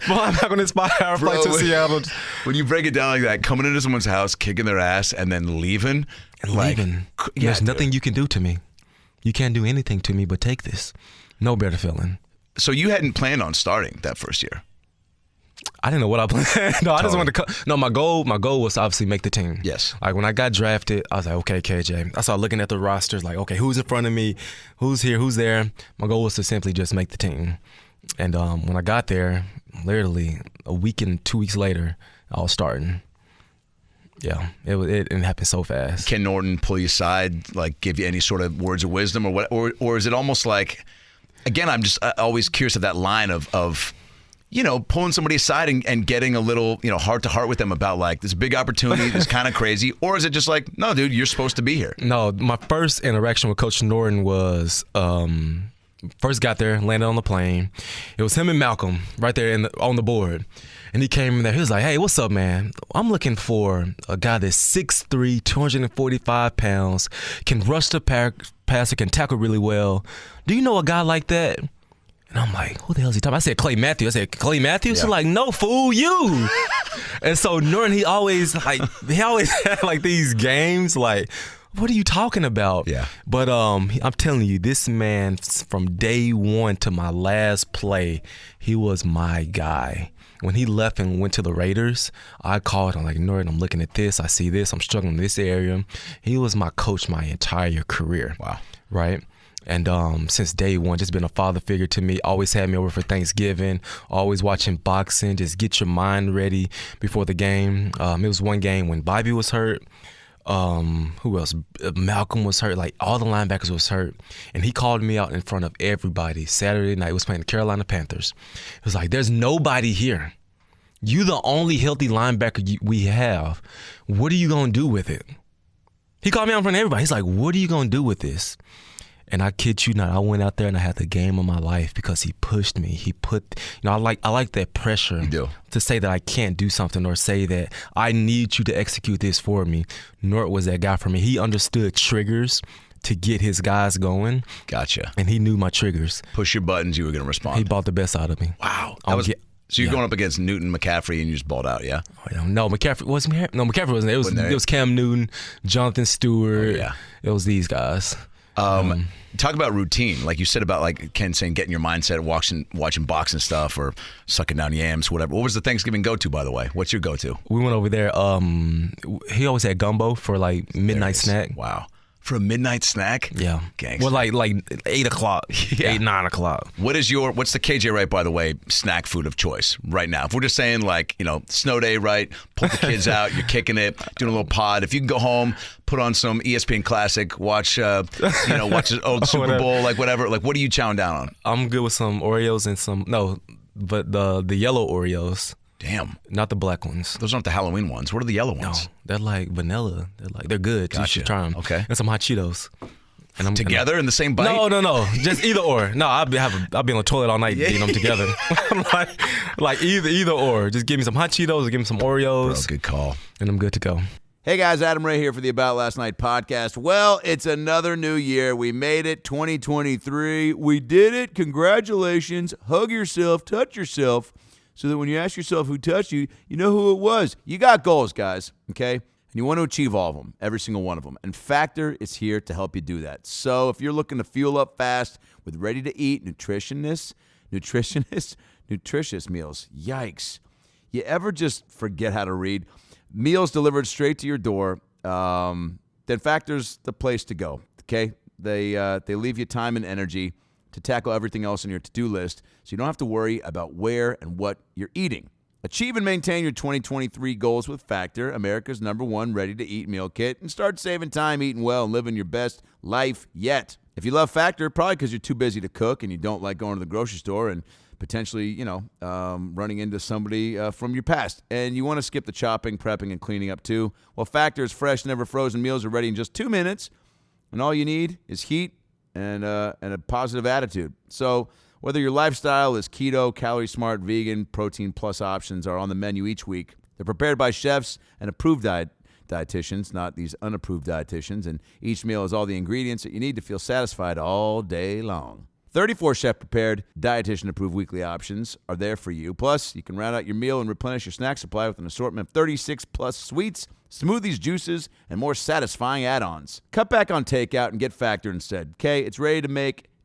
Speaker 1: Flying back on this 5-hour flight to Seattle.
Speaker 2: When you break it down like that, coming into someone's house, kicking their ass, and then leaving.
Speaker 1: There's nothing you can do to me. You can't do anything to me but take this. No better feeling.
Speaker 2: So you hadn't planned on starting that first year?
Speaker 1: I didn't know what I planned. No, I just wanted to. No, my goal was to obviously make the team.
Speaker 2: Yes.
Speaker 1: Like when I got drafted, I was like, okay, KJ. I started looking at the rosters, like, okay, who's in front of me, who's here, who's there. My goal was to simply just make the team. And when I got there, literally a week and 2 weeks later, I was starting. Yeah, it happened so fast.
Speaker 2: Ken Norton pull you aside, like give you any sort of words of wisdom, or what, or is it almost like? Again, I'm just always curious of that line of pulling somebody aside and getting a little, heart to heart with them about like this big opportunity that's kind of crazy, or is it just like, no, dude, you're supposed to be here?
Speaker 1: No, my first interaction with Coach Norton was first got there, landed on the plane. It was him and Malcolm right there on the board. And he came in there. He was like, hey, what's up, man? I'm looking for a guy that's 6'3", 245 pounds, can rush the passer, can tackle really well. Do you know a guy like that? And I'm like, who the hell is he talking about? I said, Clay Matthews. Clay Matthews?
Speaker 2: Yeah.
Speaker 1: He's like, no, fool, you. And so Norton, he always had like these games like, what are you talking about?
Speaker 2: Yeah.
Speaker 1: But I'm telling you, this man, from day one to my last play, he was my guy. When he left and went to the Raiders, I called. I'm like, Norton, I'm looking at this. I see this. I'm struggling in this area. He was my coach my entire career.
Speaker 2: Wow.
Speaker 1: Right? And since day one, just been a father figure to me. Always had me over for Thanksgiving. Always watching boxing. Just get your mind ready before the game. It was one game when Bobby was hurt. Who else? Malcolm was hurt. Like all the linebackers was hurt, and he called me out in front of everybody. Saturday night, he was playing the Carolina Panthers. He was like, "There's nobody here. You the only healthy linebacker we have. What are you gonna do with it?" He called me out in front of everybody. He's like, "What are you gonna do with this?" And I kid you not, I went out there and I had the game of my life because he pushed me. He put, I like that pressure.
Speaker 2: You do.
Speaker 1: To say that I can't do something or say that I need you to execute this for me. Nort was that guy for me. He understood triggers to get his guys going.
Speaker 2: Gotcha.
Speaker 1: And he knew my triggers.
Speaker 2: Push your buttons, you were going to respond.
Speaker 1: He bought the best out of me.
Speaker 2: Wow. So you're going up against Newton, McCaffrey, and you just balled out, yeah?
Speaker 1: No, McCaffrey wasn't. McCaffrey wasn't. It was Cam Newton, Jonathan Stewart.
Speaker 2: Oh, yeah.
Speaker 1: It was these guys.
Speaker 2: Talk about routine, like you said about like Ken saying getting your mindset, watching boxing stuff or sucking down yams, whatever. What was the Thanksgiving go-to, by the way? What's your go-to?
Speaker 1: We went over there. He always had gumbo for like midnight snack.
Speaker 2: Wow. For a midnight snack?
Speaker 1: Yeah.
Speaker 2: Gangster.
Speaker 1: Well, like 8 o'clock, 8, 9 o'clock.
Speaker 2: What's the K.J. Wright, by the way, snack food of choice right now? If we're just saying like, snow day, right? Pull the kids out, you're kicking it, doing a little pod. If you can go home, put on some ESPN Classic, watch an old Super Bowl, like whatever. Like, what are you chowing down on?
Speaker 1: I'm good with some Oreos and but the yellow Oreos.
Speaker 2: Damn.
Speaker 1: Not the black ones.
Speaker 2: Those aren't the Halloween ones. What are the yellow ones?
Speaker 1: No, they're like vanilla. They're good.
Speaker 2: Gotcha.
Speaker 1: You should try them.
Speaker 2: Okay.
Speaker 1: And some hot Cheetos. And
Speaker 2: together in the same bite?
Speaker 1: No. Just either or. No, I'll be on the toilet all night eating them together. like either or. Just give me some hot Cheetos or give me some Oreos.
Speaker 2: Bro, good call.
Speaker 1: And I'm good to go.
Speaker 5: Hey guys, Adam Ray here for the About Last Night podcast. Well, it's another new year. We made it, 2023. We did it. Congratulations. Hug yourself, touch yourself, so that when you ask yourself who touched you, you know who it was. You got goals, guys, okay? And you want to achieve all of them, every single one of them. And Factor is here to help you do that. So if you're looking to fuel up fast with ready-to-eat, nutritious meals, yikes. You ever just forget how to read? Meals delivered straight to your door, then Factor's the place to go, okay? They leave you time and energy to tackle everything else on your to-do list, so you don't have to worry about where and what you're eating.
Speaker 4: Achieve and maintain your 2023 goals with Factor, America's #1 ready-to-eat meal kit, and start saving time eating well and living your best life yet. If you love Factor, probably because you're too busy to cook and you don't like going to the grocery store and potentially, running into somebody from your past, and you want to skip the chopping, prepping, and cleaning up too. Well, Factor's fresh, never frozen meals are ready in just 2 minutes, and all you need is heat and a positive attitude. So whether your lifestyle is keto, calorie smart, vegan, protein plus options are on the menu each week. They're prepared by chefs and approved dietitians, not these unapproved dietitians, and each meal has all the ingredients that you need to feel satisfied all day long. 34 chef-prepared, dietitian-approved weekly options are there for you. Plus, you can round out your meal and replenish your snack supply with an assortment of 36-plus sweets, smoothies, juices, and more satisfying add-ons. Cut back on takeout and get Factor instead. Okay, it's ready to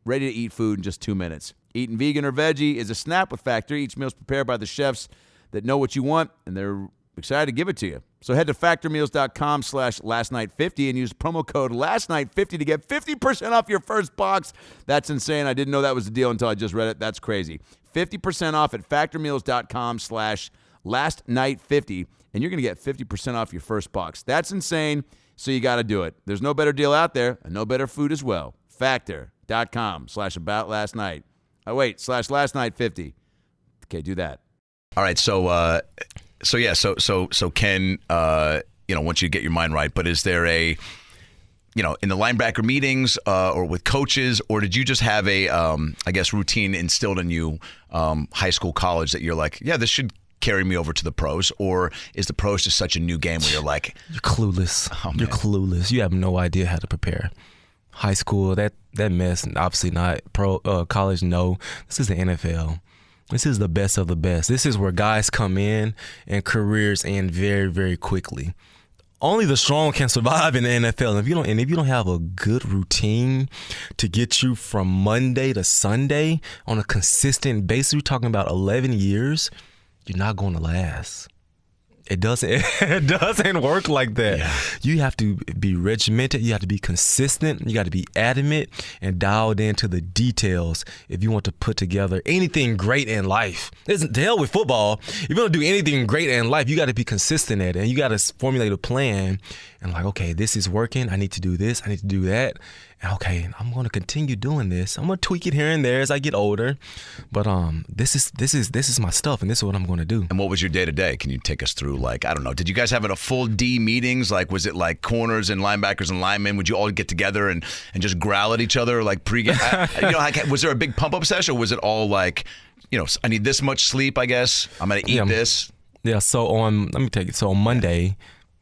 Speaker 4: eat food in just 2 minutes. Eating vegan or veggie is a snap with Factor. Each meal is prepared by the chefs that know what you want, and they're excited to give it to you. So head to factormeals.com/lastnight50 and use promo code lastnight50 to get 50% off your first box. That's insane. I didn't know that was the deal until I just read it. That's crazy. 50% off at factormeals.com/lastnight50, and you're going to get 50% off your first box. That's insane, so you got to do it. There's no better deal out there, and no better food as well. Factor.com/aboutlastnight. Oh, wait, /lastnight50. Okay, do that.
Speaker 2: All right, so Ken, once you get your mind right, but is there a, in the linebacker meetings or with coaches, or did you just have a, routine instilled in you, high school, college, that you're like, yeah, this should carry me over to the pros? Or is the pros just such a new game where you're like,
Speaker 1: you're clueless.
Speaker 2: Oh,
Speaker 1: you're clueless. You have no idea how to prepare. High school, that mess, obviously not. College, no. This is the NFL. This is the best of the best. This is where guys come in and careers end very, very quickly. Only the strong can survive in the NFL. If you don't have a good routine to get you from Monday to Sunday on a consistent basis, we're talking about 11 years, you're not going to last. It doesn't work like that. Yeah. You have to be regimented. You have to be consistent. You got to be adamant and dialed into the details if you want to put together anything great in life. To hell with football. If you want to do anything great in life, you got to be consistent at it, and you got to formulate a plan. And like, okay, this is working. I need to do this. I need to do that. And okay, I'm going to continue doing this. I'm going to tweak it here and there as I get older. But this is my stuff, and this is what I'm going to do.
Speaker 2: And what was your day-to-day? Can you take us through, like, I don't know, did you guys have a full D meetings? Like, was it like corners and linebackers and linemen? Would you all get together and just growl at each other like pregame? Was there a big pump-up session, or was it all like, I need this much sleep, I guess. I'm going to eat this.
Speaker 1: Yeah, so let me take it. So on Monday,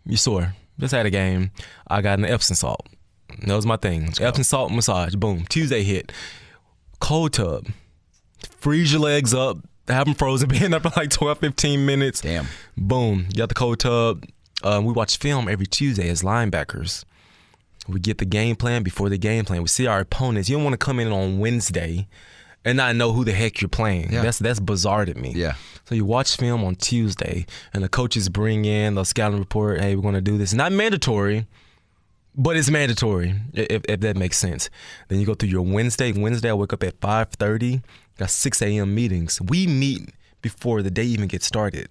Speaker 1: you sore. Just had a game. I got an Epsom salt. That was my thing. Epsom salt massage. Boom. Tuesday hit. Cold tub. Freeze your legs up. Have them frozen. Being up for like 12, 15 minutes.
Speaker 2: Damn.
Speaker 1: Boom. You got the cold tub. We watch film every Tuesday as linebackers. We get the game plan before the game plan. We see our opponents. You don't want to come in on Wednesday and not know who the heck you're playing. Yeah. That's bizarre to me.
Speaker 2: Yeah.
Speaker 1: So you watch film on Tuesday, and the coaches bring in the scouting report. Hey, we're going to do this. Not mandatory, but it's mandatory, if that makes sense. Then you go through your Wednesday. Wednesday, I wake up at 5:30. Got 6 a.m. meetings. We meet before the day even gets started.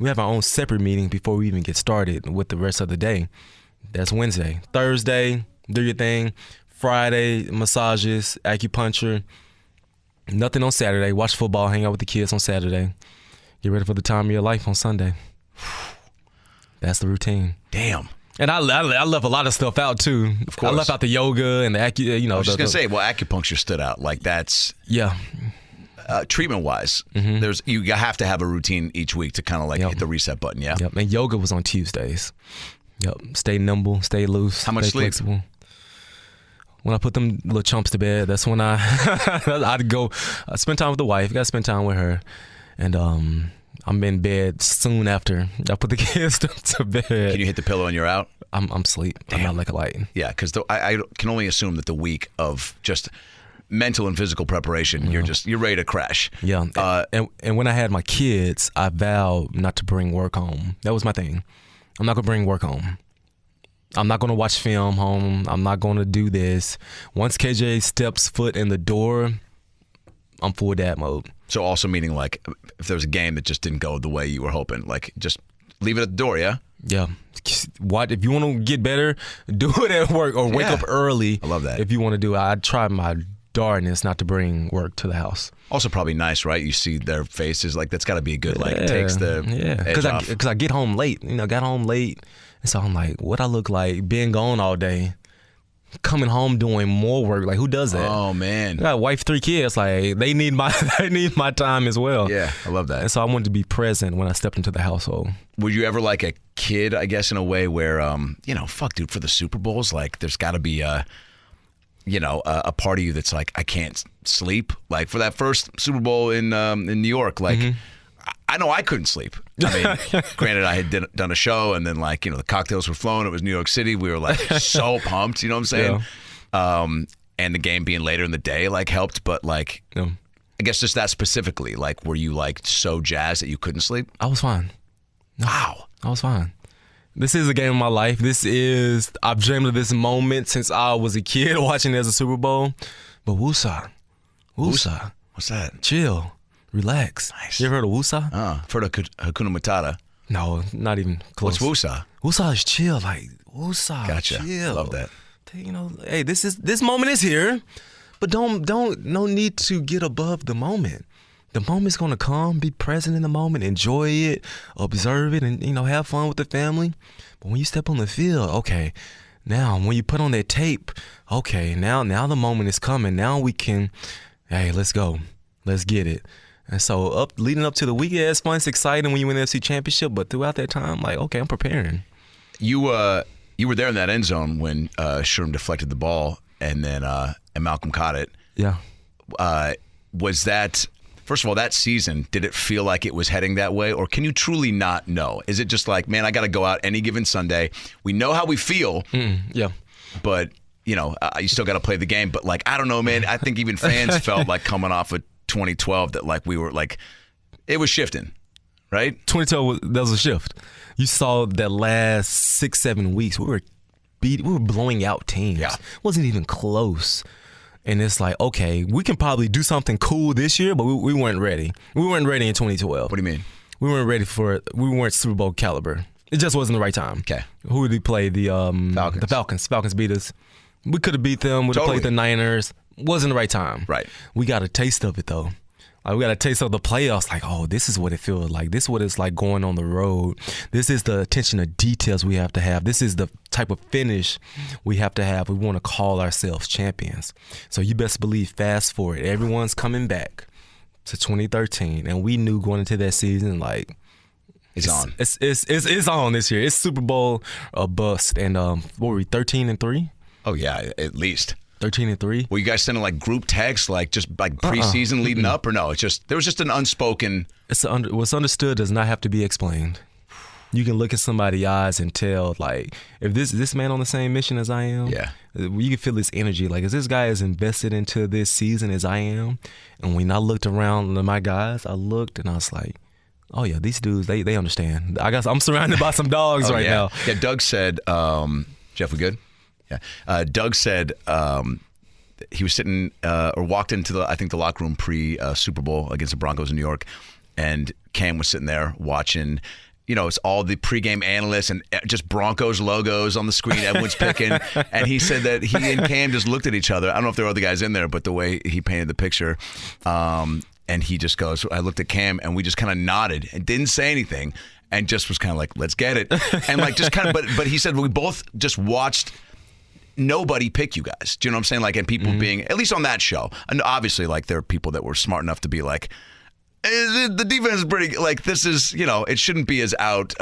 Speaker 1: We have our own separate meeting before we even get started with the rest of the day. That's Wednesday. Thursday, do your thing. Friday, massages, acupuncture. Nothing on Saturday. Watch football, hang out with the kids on Saturday. Get ready for the time of your life on Sunday. That's the routine.
Speaker 2: Damn.
Speaker 1: And I left a lot of stuff out too.
Speaker 2: Of course.
Speaker 1: I left out the yoga and the
Speaker 2: I was just gonna say, well, acupuncture stood out. Like that's treatment wise. Mm-hmm. You have to have a routine each week to kind of like hit the reset button. Yeah.
Speaker 1: Yep. And yoga was on Tuesdays. Yep. Stay nimble, stay loose.
Speaker 2: How much
Speaker 1: stay
Speaker 2: sleep?
Speaker 1: Flexible. When I put them little chumps to bed, that's when I'd go spend time with the wife. Got to spend time with her, and I'm in bed soon after I put the kids to bed.
Speaker 2: Can you hit the pillow and you're out?
Speaker 1: I'm asleep. Damn. I'm out like a light.
Speaker 2: Yeah, because I can only assume that the week of just mental and physical preparation, you're ready to crash.
Speaker 1: Yeah, and when I had my kids, I vowed not to bring work home. That was my thing. I'm not gonna bring work home. I'm not going to watch film home. I'm not going to do this. Once KJ steps foot in the door, I'm full dad mode.
Speaker 2: So also meaning like if there was a game that just didn't go the way you were hoping, like just leave it at the door, yeah?
Speaker 1: Yeah. What if you want to get better, do it at work or wake up early.
Speaker 2: I love that.
Speaker 1: If you want to do it, I'd try my darndest not to bring work to the house.
Speaker 2: Also probably nice, right? You see their faces, like that's got to be a good, like takes the edge off.
Speaker 1: Because I get home late, got home late. And so I'm like, what I look like being gone all day, coming home doing more work. Like, who does that?
Speaker 2: Oh, man.
Speaker 1: I got a wife, 3 kids. Like, they need my time as well.
Speaker 2: Yeah, I love that.
Speaker 1: And so I wanted to be present when I stepped into the household.
Speaker 2: Were you ever like a kid, I guess, in a way where, fuck, dude, for the Super Bowls, like, there's got to be a part of you that's like, I can't sleep. Like, for that first Super Bowl in New York, like, I know I couldn't sleep. I mean, granted, I had done a show, and then, like, the cocktails were flowing. It was New York City. We were, like, so pumped, you know what I'm saying? Yeah. And the game being later in the day, like, helped. But, like, I guess just that specifically, like, were you, like, so jazzed that you couldn't sleep?
Speaker 1: I was fine. No,
Speaker 2: wow.
Speaker 1: I was fine. This is a game of my life. I've dreamed of this moment since I was a kid watching it as a Super Bowl. But woosah.
Speaker 2: What's that?
Speaker 1: Chill. Relax.
Speaker 2: Nice.
Speaker 1: You ever heard of woosah?
Speaker 2: I've heard of Hakuna Matata.
Speaker 1: No, not even close.
Speaker 2: What's woosah?
Speaker 1: Woosah is chill. Like, woosah.
Speaker 2: Gotcha.
Speaker 1: Chill.
Speaker 2: Love that.
Speaker 1: Hey, this moment is here, but no need to get above the moment. The moment's gonna come. Be present in the moment. Enjoy it. Observe it, and have fun with the family. But when you step on the field, okay. Now, when you put on that tape, okay. Now the moment is coming. Now we can. Hey, let's go. Let's get it. And so leading up to the weekend, it's fun, it's exciting when you win the NFC Championship. But throughout that time, like, okay, I'm preparing.
Speaker 2: You were there in that end zone when Sherm deflected the ball, and then and Malcolm caught it.
Speaker 1: Yeah.
Speaker 2: Was that, first of all, that season, did it feel like it was heading that way, or can you truly not know? Is it just like, man, I got to go out any given Sunday. We know how we feel.
Speaker 1: Yeah.
Speaker 2: But you still got to play the game. But like, I don't know, man. I think even fans felt like coming off of 2012 that like we were like, it was shifting, right?
Speaker 1: 2012 there was a shift. You saw that last 6-7 weeks we were blowing out teams.
Speaker 2: Yeah.
Speaker 1: It wasn't even close. And it's like, okay, we can probably do something cool this year, but we weren't ready. We weren't ready in 2012.
Speaker 2: What do you mean?
Speaker 1: We weren't ready for it. We weren't Super Bowl caliber. It just wasn't the right time.
Speaker 2: Okay.
Speaker 1: Who did he play? The
Speaker 2: Falcons.
Speaker 1: The Falcons. Falcons beat us. We could have beat them. Would have played the Niners. Wasn't the right time.
Speaker 2: Right.
Speaker 1: We got a taste of it though. Like, we got a taste of the playoffs. Like, oh, this is what it feels like. This is what it's like going on the road. This is the attention to details we have to have. This is the type of finish we have to have. We want to call ourselves champions. So you best believe, fast forward, everyone's coming back to 2013, and we knew going into that season, like,
Speaker 2: it's on.
Speaker 1: It's on this year. It's Super Bowl or bust. And what were we, 13-3?
Speaker 2: Oh yeah, at least
Speaker 1: 13-3.
Speaker 2: Were you guys sending like group texts, like just like preseason leading up, or no? It's just there was just an unspoken.
Speaker 1: What's understood does not have to be explained. You can look at somebody's eyes and tell, like, if this man on the same mission as I am.
Speaker 2: Yeah.
Speaker 1: You can feel this energy. Like, is this guy as invested into this season as I am? And when I looked around at my guys, I looked and I was like, oh yeah, these dudes, they understand. I guess I'm surrounded by some dogs now.
Speaker 2: Yeah, Doug said, Jeff, we good? Yeah. Doug said he was sitting or walked into the locker room pre-Super Bowl against the Broncos in New York, and Cam was sitting there watching. It's all the pregame analysts and just Broncos logos on the screen. Everyone's picking. And he said that he and Cam just looked at each other. I don't know if there were other guys in there, but the way he painted the picture. And he just goes, I looked at Cam and we just kind of nodded and didn't say anything and just was kind of like, let's get it. And like just kind of, but he said we both just watched nobody pick you guys. Do you know what I'm saying? Like, and people being, at least on that show. And obviously, like, there are people that were smart enough to be like, the defense is pretty, like, this is, it shouldn't be as out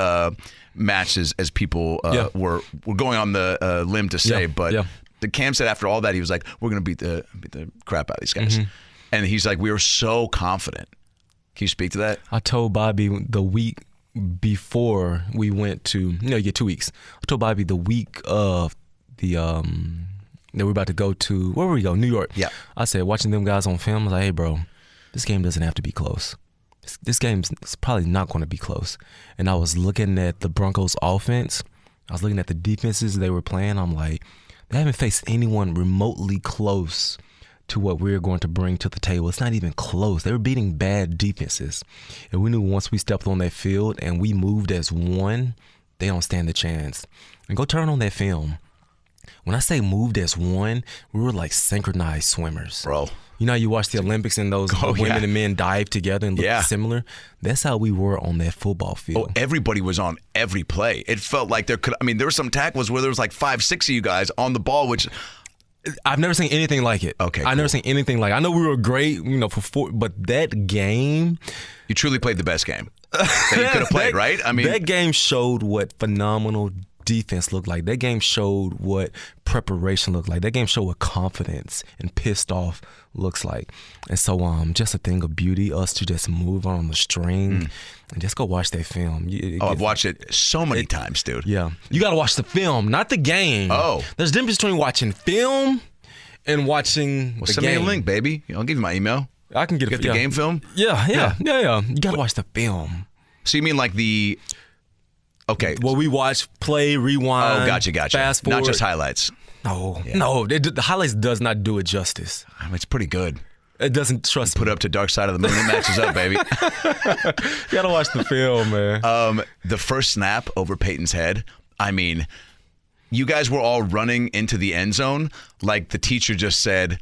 Speaker 2: matched as people were going on the limb to say. But the Cam said after all that, he was like, we're going to beat the crap out of these guys. And he's like, we were so confident. Can you speak to that?
Speaker 1: I told Bobby the week before we went to, you get 2 weeks. I told Bobby the week of the that we're about to go to, where were we go? New York.
Speaker 2: Yeah.
Speaker 1: I said, watching them guys on film, I was like, hey, bro, this game doesn't have to be close. This game's probably not going to be close. And I was looking at the Broncos offense. I was looking at the defenses they were playing. I'm like, they haven't faced anyone remotely close to what we're going to bring to the table. It's not even close. They were beating bad defenses. And we knew once we stepped on that field and we moved as one, they don't stand a chance. And go turn on that film. When I say moved as one, we were like synchronized swimmers.
Speaker 2: Bro.
Speaker 1: You know how you watch the Olympics and those women and men dive together and look similar? That's how we were on that football field.
Speaker 2: Oh, everybody was on every play. It felt like there were some tackles where there was like 5, 6 of you guys on the ball, which
Speaker 1: I've never seen anything like it.
Speaker 2: Okay,
Speaker 1: I've never seen anything like it. I know we were great, but that game.
Speaker 2: You truly played the best game that you could have played, right? I mean,
Speaker 1: that game showed what phenomenal defense looked like. That game showed what preparation looked like. That game showed what confidence and pissed off looks like. And so just a thing of beauty, us to just move on the string and just go watch that film.
Speaker 2: I've watched it so many times, dude.
Speaker 1: Yeah. You got to watch the film, not the game.
Speaker 2: Oh.
Speaker 1: There's a difference between watching film and watching the
Speaker 2: send
Speaker 1: game.
Speaker 2: me a link, baby. I'll give you my email.
Speaker 1: I can get
Speaker 2: the game film?
Speaker 1: Yeah. You got to watch the film.
Speaker 2: So you mean like the... Okay.
Speaker 1: Well, we watch, play, rewind.
Speaker 2: Oh, gotcha.
Speaker 1: Fast forward.
Speaker 2: Not just highlights.
Speaker 1: No. The highlights does not do it justice.
Speaker 2: I mean, it's pretty good.
Speaker 1: It doesn't trust me.
Speaker 2: Put it up to Dark Side of the Moon. It matches up, baby.
Speaker 1: You gotta watch the film, man.
Speaker 2: The first snap over Peyton's head. I mean, you guys were all running into the end zone like the teacher just said,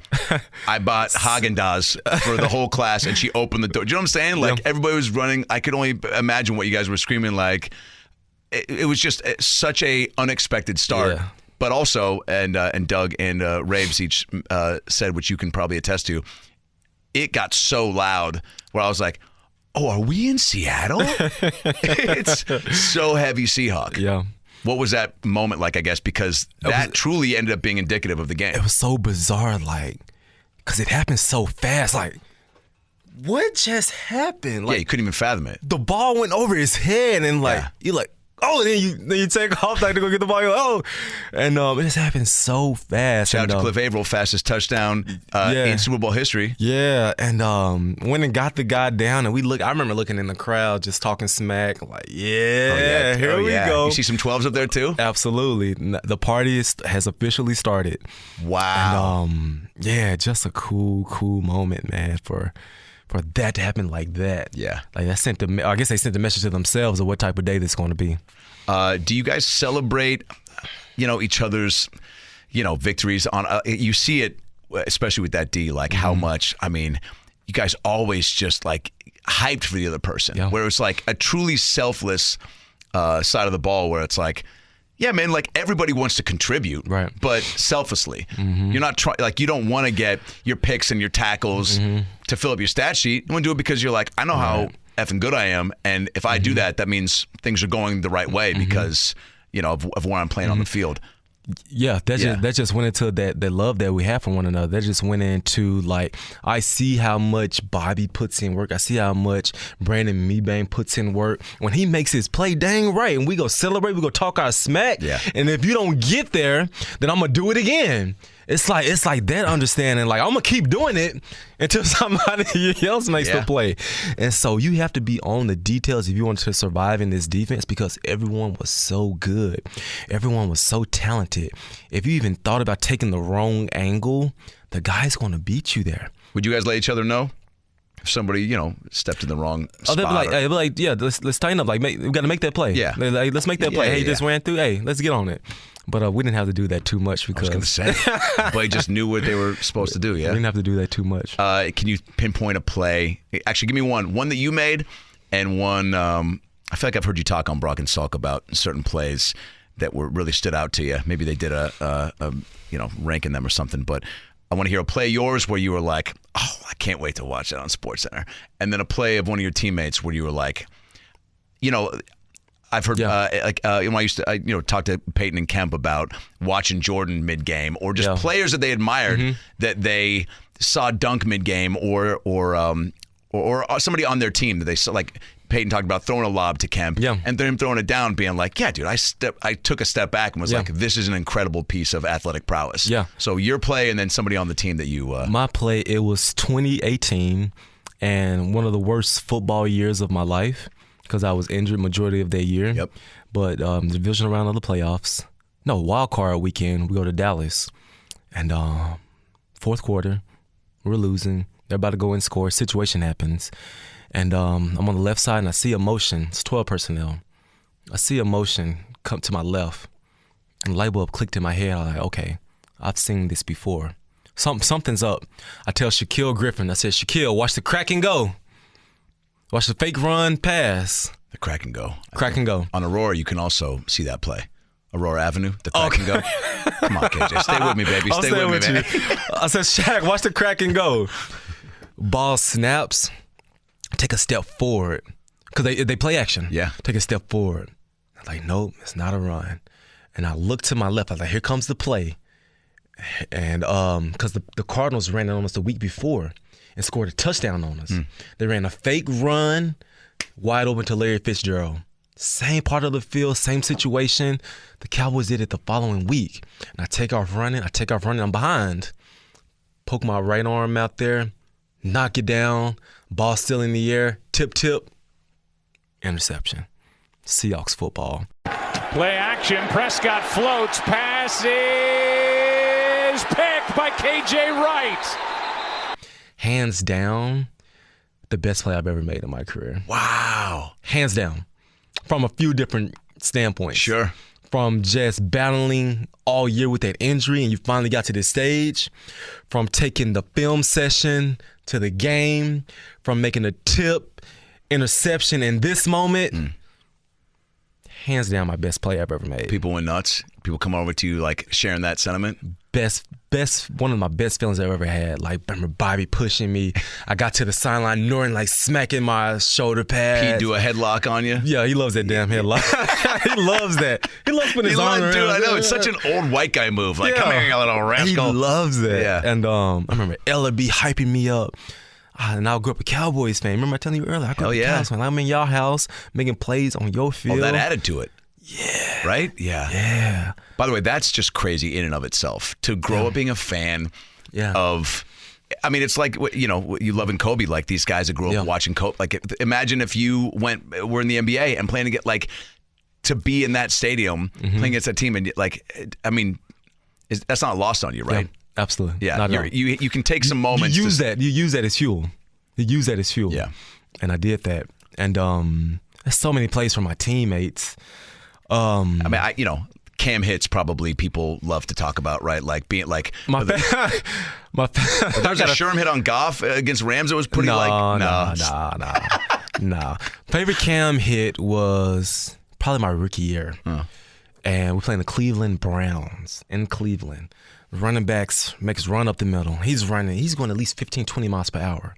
Speaker 2: I bought Haagen-Dazs for the whole class, and she opened the door. Do you know what I'm saying? Like, everybody was running. I could only imagine what you guys were screaming like. It was just such a unexpected start.
Speaker 1: Yeah.
Speaker 2: But also, and Doug and Raves each said, which you can probably attest to, it got so loud where I was like, oh, are we in Seattle? It's so heavy Seahawk.
Speaker 1: Yeah.
Speaker 2: What was that moment like, I guess, because that truly ended up being indicative of the game.
Speaker 1: It was so bizarre, like, because it happened so fast. Like, what just happened? Like,
Speaker 2: you couldn't even fathom it.
Speaker 1: The ball went over his head, and like, you're like, oh, and then you take off like to go get the ball. You're like, oh, and it just happened so fast.
Speaker 2: Shout out to Cliff Averill, fastest touchdown in Super Bowl history.
Speaker 1: Yeah, and went and got the guy down, and I remember looking in the crowd, just talking smack, like, here we go.
Speaker 2: You see some 12s up there too?
Speaker 1: Absolutely. The party has officially started.
Speaker 2: Wow.
Speaker 1: And just a cool moment, man, for that to happen like that.
Speaker 2: Yeah.
Speaker 1: Like I guess they sent the message to themselves of what type of day this is going to be.
Speaker 2: Do you guys celebrate, each other's, victories on, you see it, especially with that D, like how much, I mean, you guys always just like hyped for the other person, where it's like a truly selfless side of the ball where it's like, yeah, man, like everybody wants to contribute,
Speaker 1: right? But
Speaker 2: selflessly. You're not trying, like you don't want to get your picks and your tackles to fill up your stat sheet. You want to do it because you're like, I know how effing good I am, and if I do that, that means things are going the right way because of where I'm playing on the field.
Speaker 1: Yeah, that just went into that love that we have for one another. That just went into like, I see how much Bobby puts in work. I see how much Brandon Mebane puts in work. When he makes his play, dang right, and we go celebrate, we go talk our smack.
Speaker 2: Yeah.
Speaker 1: And if you don't get there, then I'm gonna do it again. It's like that understanding. Like, I'm gonna keep doing it until somebody else makes the play. And so you have to be on the details if you want to survive in this defense, because everyone was so good. Everyone was so talented. If you even thought about taking the wrong angle, the guy's gonna beat you there.
Speaker 2: Would you guys let each other know if somebody, stepped in the wrong spot?
Speaker 1: They'd be like, yeah, let's tighten up. Like, we got to make that play.
Speaker 2: Yeah.
Speaker 1: Like, let's make that play. Hey, just ran through. Hey, let's get on it. But we didn't have to do that too much because
Speaker 2: I was going to say, they just knew what they were supposed to do. Yeah,
Speaker 1: we didn't have to do that too much.
Speaker 2: Can you pinpoint a play? Actually, give me one that you made, and one. I feel like I've heard you talk on Brock and Salk about certain plays that were really stood out to you. Maybe they did a ranking them or something. But I want to hear a play of yours where you were like, oh, I can't wait to watch that on SportsCenter, and then a play of one of your teammates where you were like, I've heard, when I used to, talk to Peyton and Kemp about watching Jordan mid-game, or just players that they admired that they saw dunk mid-game, or somebody on their team that they saw, like Peyton talked about throwing a lob to Kemp, and then him throwing it down, being like, yeah, dude, I took a step back and was like, this is an incredible piece of athletic prowess. Yeah. So your play, and then somebody on the team that you...
Speaker 1: My play, it was 2018, and one of the worst football years of my life, because I was injured majority of that year.
Speaker 2: Yep.
Speaker 1: But the divisional round of the playoffs, wild card weekend, we go to Dallas. And fourth quarter, We're losing. They're about to go and score. Situation happens. And I'm on the left side, and I see a motion. It's 12 personnel. I see a motion come to my left, and the light bulb clicked in my head. I'm like, okay, I've seen this before. Something's up. I tell Shaquille Griffin, I said, Shaquille, watch the crack and go. Watch the fake run pass.
Speaker 2: The crack and go.
Speaker 1: Crack and go.
Speaker 2: On Aurora, you can also see that play. Aurora Avenue, the crack and go. Come on, KJ. Stay with me, baby. Stay with me, man.
Speaker 1: I said, Shaq, watch the crack and go. Ball snaps. Take a step forward. Because they play action.
Speaker 2: Yeah.
Speaker 1: Take a step forward. I'm like, nope, it's not a run. And I look to my left. I was like, here comes the play. And because the Cardinals ran it on us the week before and scored a touchdown on us. They ran a fake run wide open to Larry Fitzgerald. Same part of the field, same situation. The Cowboys did it the following week. And I take off running. I'm behind. Poke my right arm out there. Knock it down. Ball still in the air. Tip. Interception. Seahawks football.
Speaker 6: Play action. Prescott floats. Pass is picked by K.J. Wright.
Speaker 1: Hands down, the best play I've ever made in my career.
Speaker 2: Wow.
Speaker 1: Hands down. From a few different standpoints.
Speaker 2: Sure.
Speaker 1: From just battling all year with that injury and you finally got to this stage. From taking the film session to the game. From making a tip, interception in this moment. Hands down, my best play I've ever made.
Speaker 2: People went nuts. People come over to you, like, sharing that sentiment.
Speaker 1: Best, one of my best feelings I've ever had. Like, remember Bobby pushing me. I got to the sideline, Norton like smacking my shoulder pad.
Speaker 2: He'd do a headlock on you.
Speaker 1: Yeah, he loves that damn headlock. He loves that. He loves putting his arm around.
Speaker 2: Dude, I know. It's such an old white guy move. Like, come here, you little rascal.
Speaker 1: He loves that.
Speaker 2: Yeah.
Speaker 1: And I remember Ella B hyping me up. And I grew up a Cowboys fan. Remember I telling you earlier? I grew up a Cowboys fan. I'm in y'all house making plays on your field.
Speaker 2: Oh, that added to it.
Speaker 1: Yeah.
Speaker 2: Right? Yeah.
Speaker 1: Yeah.
Speaker 2: By the way, that's just crazy in and of itself. To grow up being a fan of, I mean, it's like, you know, you loving Kobe, like these guys that grew up watching Kobe. Like, imagine if you were in the NBA and playing to get, like, to be in that stadium, playing against that team. And, like, I mean, that's not lost on you, right?
Speaker 1: Yeah, absolutely.
Speaker 2: Yeah. You can take some moments.
Speaker 1: You use that as fuel. You use that as fuel.
Speaker 2: Yeah.
Speaker 1: And I did that. And there's so many plays from my teammates.
Speaker 2: I mean, Cam hits probably people love to talk about, right? Like being like
Speaker 1: there's
Speaker 2: a Sherm hit on Goff against Rams. It was pretty
Speaker 1: No. Favorite Cam hit was probably my rookie year, and we're playing the Cleveland Browns in Cleveland. Running backs makes run up the middle. He's going at least 15, 20 miles per hour.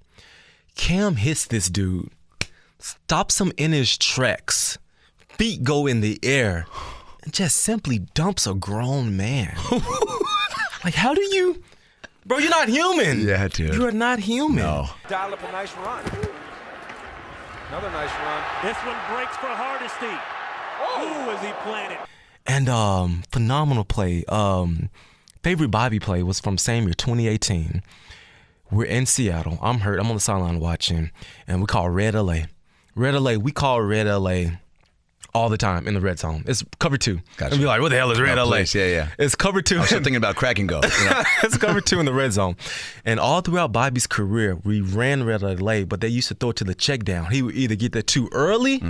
Speaker 1: Cam hits this dude, stops him in his tracks. Feet go in the air and just simply dumps a grown man. Like, how do you... Bro, you're not human.
Speaker 2: Yeah, dude.
Speaker 1: You are not human.
Speaker 2: No.
Speaker 7: Dial up a nice run. Another nice run.
Speaker 8: This one breaks for Hardesty. Ooh, as he planted.
Speaker 1: And phenomenal play. Favorite Bobby play was from same year, 2018. We're in Seattle. I'm hurt. I'm on the sideline watching, and we call Red LA. We call Red LA all the time in the red zone. It's cover 2.
Speaker 2: Gotcha.
Speaker 1: And be like, what the hell is Red LA?
Speaker 2: Place. Yeah.
Speaker 1: It's cover 2.
Speaker 2: I was thinking about crack and go. You know?
Speaker 1: It's cover 2 in the red zone. And all throughout Bobby's career, we ran Red LA, but they used to throw it to the check down. He would either get there too early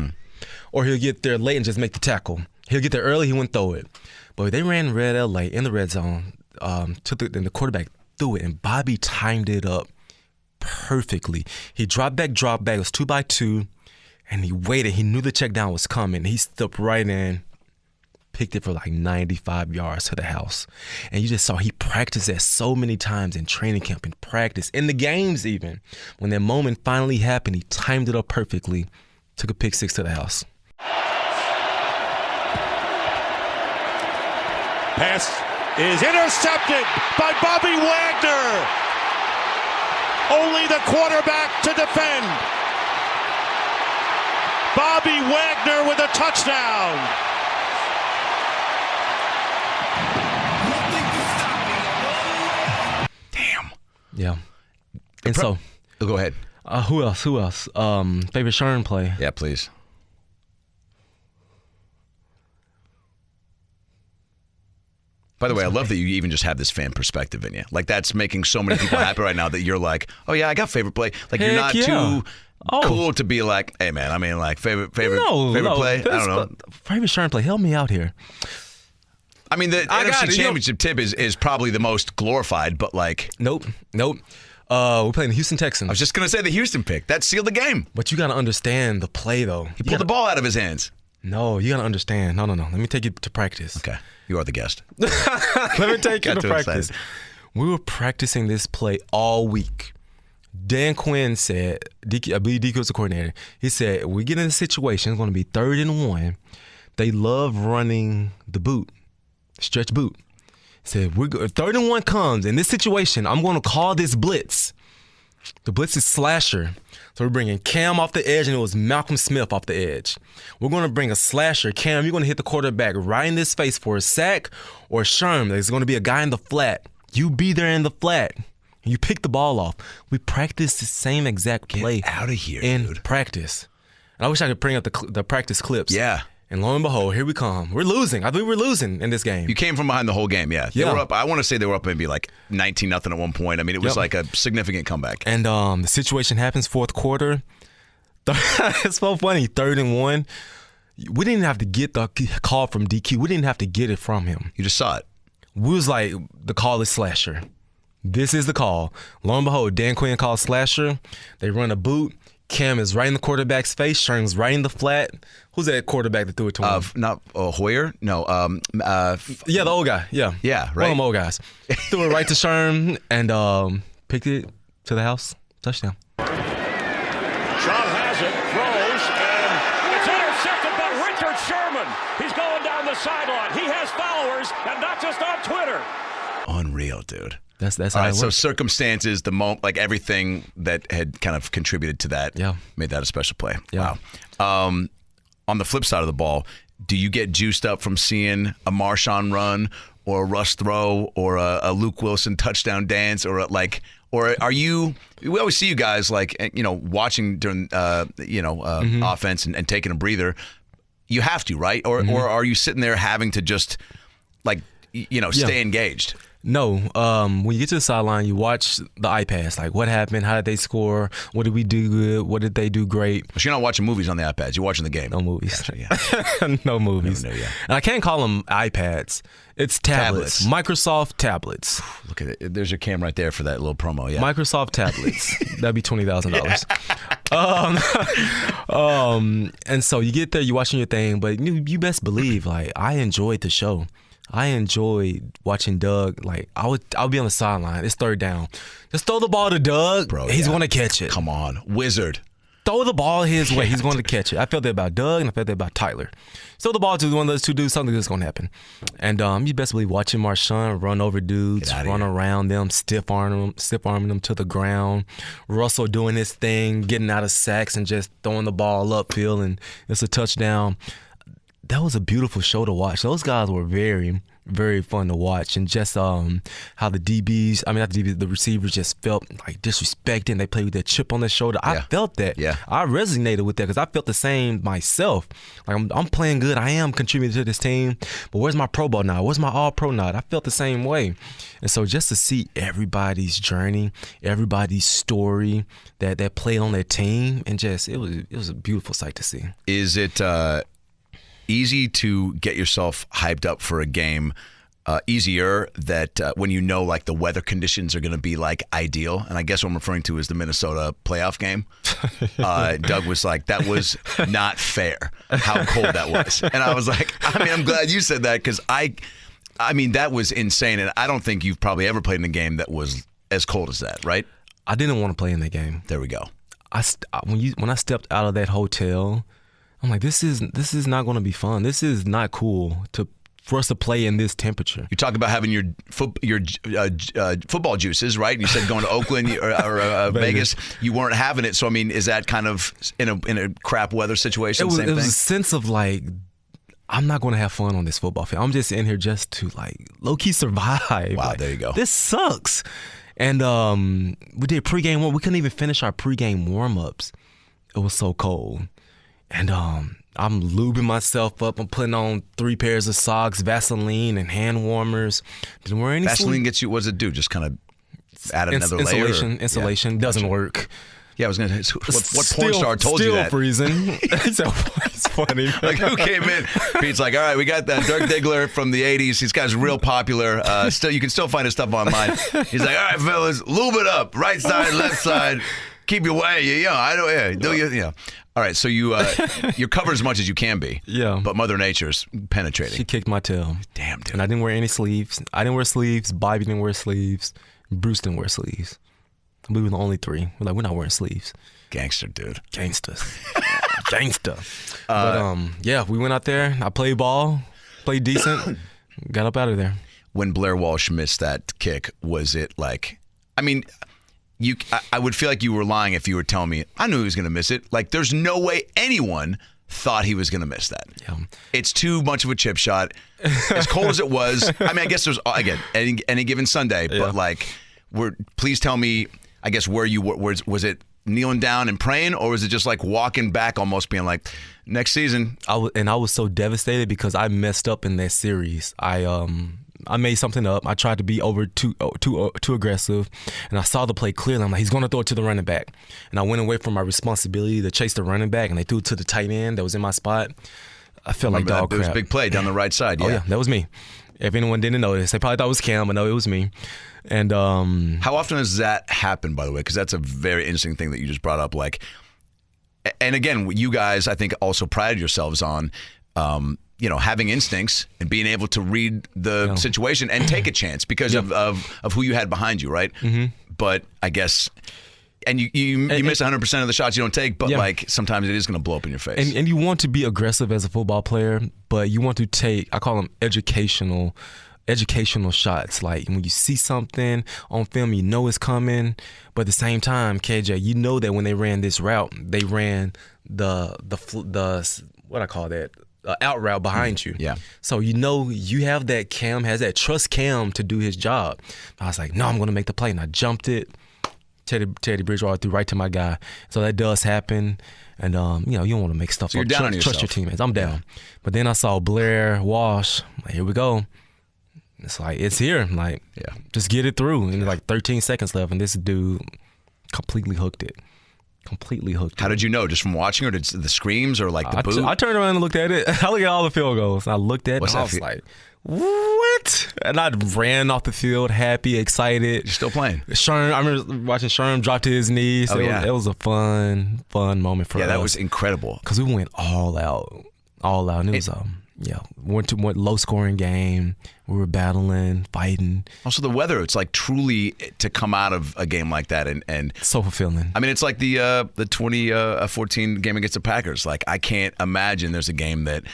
Speaker 1: or he'll get there late and just make the tackle. He'll get there early, he wouldn't throw it. But they ran Red LA in the red zone, and the quarterback threw it, and Bobby timed it up perfectly. He dropped back. It was 2x2. And he waited. He knew the check down was coming. He stepped right in, picked it for like 95 yards to the house. And you just saw he practiced that so many times in training camp, in practice, in the games even. When that moment finally happened, he timed it up perfectly, took a pick 6 to the house.
Speaker 8: Pass is intercepted by Bobby Wagner. Only the quarterback to defend. Bobby Wagner with a touchdown.
Speaker 2: Damn.
Speaker 1: Yeah. And so,
Speaker 2: go ahead.
Speaker 1: who else? Favorite Sherm play?
Speaker 2: Yeah, please. By the way, I love that you even just have this fan perspective in you. Like, that's making so many people happy right now that you're like, oh, yeah, I got favorite play. Like, you're not too cool to be like, hey, man, I mean, like, favorite play? I don't know.
Speaker 1: Favorite Sherm play? Help me out here.
Speaker 2: I mean, the NFC Championship tip is probably the most glorified, but like...
Speaker 1: Nope. We're playing the Houston Texans.
Speaker 2: I was just going to say the Houston pick. That sealed the game.
Speaker 1: But you got to understand the play, though.
Speaker 2: He pulled the ball out of his hands.
Speaker 1: No, you got to understand. No. Let me take you to practice.
Speaker 2: Okay. You are the guest.
Speaker 1: Let me take you to practice. We were practicing this play all week. Dan Quinn said, I believe DQ was the coordinator, he said, we get in a situation, it's going to be 3rd and 1. They love running the boot, stretch boot. He said, 3rd and 1 comes. In this situation, I'm going to call this blitz. The blitz is slasher. So we're bringing Cam off the edge, and it was Malcolm Smith off the edge. We're going to bring a slasher. Cam, you're going to hit the quarterback right in this face for a sack, or Sherm, there's going to be a guy in the flat. You be there in the flat. You pick the ball off. We practiced the same exact play.
Speaker 2: Get out of here,
Speaker 1: in practice. And I wish I could bring up the practice clips.
Speaker 2: Yeah.
Speaker 1: And lo and behold, here we come. We're losing. I think we're losing in this game.
Speaker 2: You came from behind the whole game, yeah. They were up. I want to say they were up maybe like 19-0 at one point. I mean, it was like a significant comeback.
Speaker 1: And the situation happens fourth quarter. It's so funny. 3rd and 1. We didn't have to get the call from DQ. We didn't have to get it from him.
Speaker 2: You just saw it.
Speaker 1: We was like, the call is slasher. This is the call. Lo and behold, Dan Quinn calls slasher. They run a boot. Cam is right in the quarterback's face. Sherm's right in the flat. Who's that quarterback that threw it to him?
Speaker 2: Not Hoyer? No.
Speaker 1: Yeah, the old guy. Yeah.
Speaker 2: Yeah, right.
Speaker 1: One of them old guys. Threw it right to Sherm and picked it to the house. Touchdown.
Speaker 8: Sean has it, throws, and it's intercepted by Richard Sherman. He's going down the sideline. He has followers, and not just on Twitter.
Speaker 2: Unreal, dude.
Speaker 1: That's
Speaker 2: all
Speaker 1: how
Speaker 2: right.
Speaker 1: it
Speaker 2: So
Speaker 1: works.
Speaker 2: circumstances, the moment, like everything that had kind of contributed to that, made that a special play.
Speaker 1: Yeah.
Speaker 2: Wow. On the flip side of the ball, do you get juiced up from seeing a Marshawn run or a Russ throw or a Luke Wilson touchdown dance or are you? We always see you guys like watching during offense and taking a breather. You have to, right? Or are you sitting there having to just stay engaged?
Speaker 1: No. When you get to the sideline, you watch the iPads. Like, what happened? How did they score? What did we do good? What did they do great?
Speaker 2: But you're not watching movies on the iPads. You're watching the game.
Speaker 1: No movies.
Speaker 2: Gotcha, yeah.
Speaker 1: No movies.
Speaker 2: Never knew, yeah.
Speaker 1: And I can't call them iPads. It's tablets. Microsoft tablets.
Speaker 2: Look at it. There's your cam right there for that little promo. Yeah.
Speaker 1: Microsoft tablets. That'd be $20,000. And so you get there, you're watching your thing, but you best believe, like, I enjoyed the show. I enjoyed watching Doug. Like, I'll be on the sideline. It's 3rd down. Just throw the ball to Doug.
Speaker 2: Bro,
Speaker 1: he's going to catch it.
Speaker 2: Come on. Wizard.
Speaker 1: Throw the ball his way. He's going to catch it. I felt that about Doug, and I felt that about Tyler. Throw the ball to one of those two dudes, something is going to happen. And you best believe watching Marshawn run over dudes, run around them, stiff arming them to the ground. Russell doing his thing, getting out of sacks and just throwing the ball upfield, and it's a touchdown. That was a beautiful show to watch. Those guys were very, very fun to watch. And just how the DBs, not the DBs, the receivers just felt like disrespected, and they played with that chip on their shoulder. I felt that.
Speaker 2: Yeah.
Speaker 1: I resonated with that because I felt the same myself. Like, I'm playing good. I am contributing to this team. But where's my Pro Bowl nod? Where's my All-Pro nod? I felt the same way. And so just to see everybody's journey, everybody's story that played on their team, and just it was a beautiful sight to see.
Speaker 2: Is it easy to get yourself hyped up for a game, easier that when like the weather conditions are going to be like ideal? And I guess what I'm referring to is the Minnesota playoff game. Doug was like, that was not fair how cold that was. And I was like, I'm glad you said that, because that was insane. And I don't think you've probably ever played in a game that was as cold as that, right?
Speaker 1: I didn't want to play in that game.
Speaker 2: There we go.
Speaker 1: When I stepped out of that hotel, I'm like, this is not going to be fun. This is not cool for us to play in this temperature.
Speaker 2: You talk about having your football juices, right? And you said going to Oakland or Vegas, you weren't having it. So is that kind of in a crap weather situation?
Speaker 1: It was a sense of like, I'm not going to have fun on this football field. I'm just in here just to like low key survive.
Speaker 2: Wow,
Speaker 1: like,
Speaker 2: there you go.
Speaker 1: This sucks. And we did pregame warm. We couldn't even finish our pregame warm ups. It was so cold. And I'm lubing myself up. I'm putting on 3 pairs of socks, Vaseline, and hand warmers. Didn't wear any
Speaker 2: Vaseline gets you, what does it do? Just kind of add another layer?
Speaker 1: Insulation doesn't work.
Speaker 2: Yeah, I was going to say, what porn star told you that?
Speaker 1: Still freezing. So it's funny.
Speaker 2: Like, who came in? Pete's like, all right, we got that Dirk Diggler from the 80s. This guy's real popular. You can still find his stuff online. He's like, all right, fellas, lube it up. Right side, left side. Keep your way. All right, so you're covered as much as you can be.
Speaker 1: Yeah.
Speaker 2: But Mother Nature's penetrating.
Speaker 1: She kicked my tail.
Speaker 2: Damn, dude.
Speaker 1: And I didn't wear any sleeves. I didn't wear sleeves. Bobby didn't wear sleeves. Bruce didn't wear sleeves. We were the only 3. We're not wearing sleeves.
Speaker 2: Gangster, dude.
Speaker 1: Gangsters. Gangster. But yeah, we went out there. I played ball, played decent, got up out of there.
Speaker 2: When Blair Walsh missed that kick, was it like, I mean, I would feel like you were lying if you were telling me, I knew he was going to miss it. Like, there's no way anyone thought he was going to miss that.
Speaker 1: Yeah.
Speaker 2: It's too much of a chip shot. As cold as it was, I mean, I guess there's, again, any given Sunday, but like, please tell me, I guess, where you were. Was it kneeling down and praying, or was it just like walking back, almost being like, next season?
Speaker 1: I was so devastated because I messed up in that series. I made something up. I tried to be too aggressive, and I saw the play clearly. I'm like, he's going to throw it to the running back, and I went away from my responsibility to chase the running back, and they threw it to the tight end that was in my spot. I felt like dog crap.
Speaker 2: It was a big play down the right side. Yeah.
Speaker 1: Oh yeah, that was me. If anyone didn't notice, they probably thought it was Cam, but no, it was me. And
Speaker 2: how often does that happen, by the way? Because that's a very interesting thing that you just brought up. Like, and again, you guys, I think, also prided yourselves on, having instincts and being able to read the situation and take a chance because of who you had behind you, right? Mm-hmm. But I guess, and you miss 100% of the shots you don't take, but like sometimes it is going to blow up in your face.
Speaker 1: And you want to be aggressive as a football player, but you want to take, I call them educational shots. Like when you see something on film, you know it's coming, but at the same time, KJ, you know that when they ran this route, they ran the what I call that, out route behind you.
Speaker 2: Yeah.
Speaker 1: So you know you have that Cam, has that trust Cam to do his job. I was like, no, I'm going to make the play, and I jumped it. Teddy Bridgewater threw right to my guy. So that does happen. And, you don't want to make stuff
Speaker 2: so
Speaker 1: up.
Speaker 2: You're down on yourself.
Speaker 1: Trust your teammates. I'm down. But then I saw Blair Walsh. Like, here we go. It's like, it's here. I'm like, just get it through. And like 13 seconds left, and this dude completely hooked it. How did you know? Just from watching, or did the screams, or like the boot? I turned around and looked at it. I looked at all the field goals. I looked at it, and I was like, what? And I ran off the field, happy, excited.
Speaker 2: You're still playing.
Speaker 1: Sherm, I remember watching Sherm drop to his knees. It was a fun moment for us.
Speaker 2: Yeah, that was incredible.
Speaker 1: Because we went all out. And it was went low scoring game. We were battling, fighting.
Speaker 2: Also the weather, it's like truly to come out of a game like that and
Speaker 1: so fulfilling.
Speaker 2: I mean, it's like the 2014 game against the Packers. Like, I can't imagine there's a game that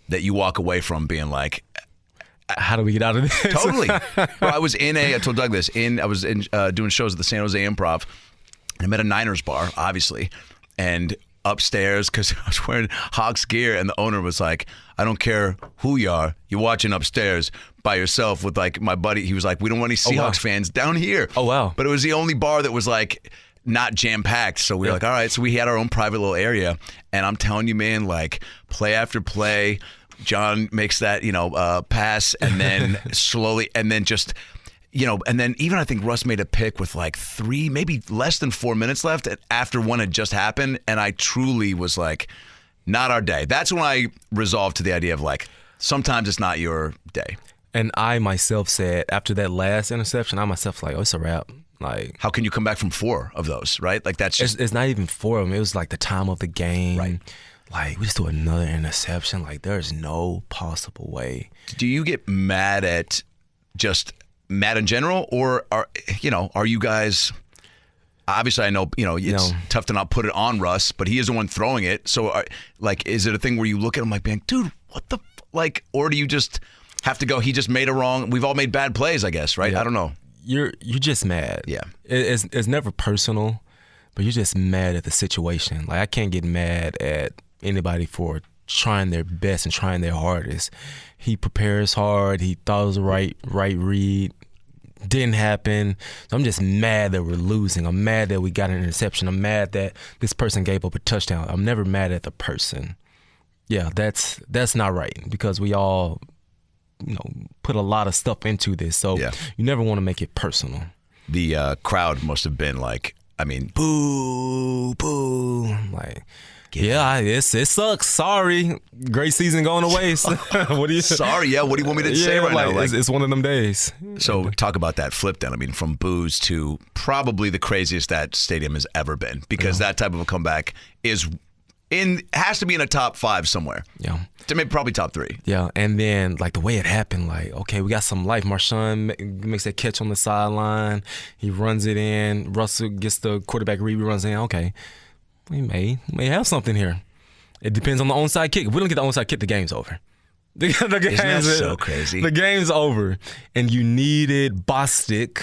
Speaker 2: you walk away from being like,
Speaker 1: how do we get out of this?
Speaker 2: Totally. Well, I told Doug this, I was doing shows at the San Jose Improv, and I met a Niners bar, obviously, and upstairs, because I was wearing Hawks gear, and the owner was like, I don't care who you are, you're watching upstairs by yourself with like my buddy. He was like, we don't want any Seahawks fans down here.
Speaker 1: Oh, wow.
Speaker 2: But it was the only bar that was like not jam-packed, so we were like, all right. So we had our own private little area, and I'm telling you, man, like play after play, John makes that, pass, and then slowly, and then just, and then even I think Russ made a pick with like 3, maybe less than 4 minutes left after one had just happened, and I truly was like, not our day. That's when I resolved to the idea of like, sometimes it's not your day.
Speaker 1: And I myself said, after that last interception, I myself like, oh, it's a wrap. Like,
Speaker 2: how can you come back from 4 of those, right? Like, that's just...
Speaker 1: It's not even 4 of them. It was like the time of the game.
Speaker 2: Right.
Speaker 1: Like, we just do another interception. Like, there's no possible way.
Speaker 2: Do you get mad at just mad in general, or are you guys... Obviously, I know, it's tough to not put it on Russ, but he is the one throwing it. So, is it a thing where you look at him like, man, dude, what the... or do you just have to go, he just made a wrong... We've all made bad plays, I guess, right?
Speaker 1: Yeah.
Speaker 2: I don't know.
Speaker 1: You're just mad.
Speaker 2: Yeah.
Speaker 1: It's never personal, but you're just mad at the situation. Like, I can't get mad at anybody for trying their best and trying their hardest. He prepares hard. He thought it was the right read. Didn't happen. So I'm just mad that we're losing. I'm mad that we got an interception. I'm mad that this person gave up a touchdown. I'm never mad at the person. Yeah, that's not right because we all, put a lot of stuff into this. So you never want to make it personal.
Speaker 2: The crowd must have been like, I mean,
Speaker 1: boo, boo. Like, it sucks. Sorry. Great season going away. What do you?
Speaker 2: Sorry, yeah. What do you want me to say right now? Like,
Speaker 1: it's one of them days.
Speaker 2: So talk about that flip then. I mean, from boos to probably the craziest that stadium has ever been, because that type of a comeback has to be in a top 5 somewhere.
Speaker 1: Yeah.
Speaker 2: To maybe probably top 3.
Speaker 1: Yeah, and then like the way it happened, like, okay, we got some life. Marshawn makes that catch on the sideline. He runs it in. Russell gets the quarterback read. He runs in. Okay, we may have something here. It depends on the onside kick. If we don't get the onside kick, the game's over.
Speaker 2: Isn't that so crazy?
Speaker 1: The game's over, and you needed Bostic.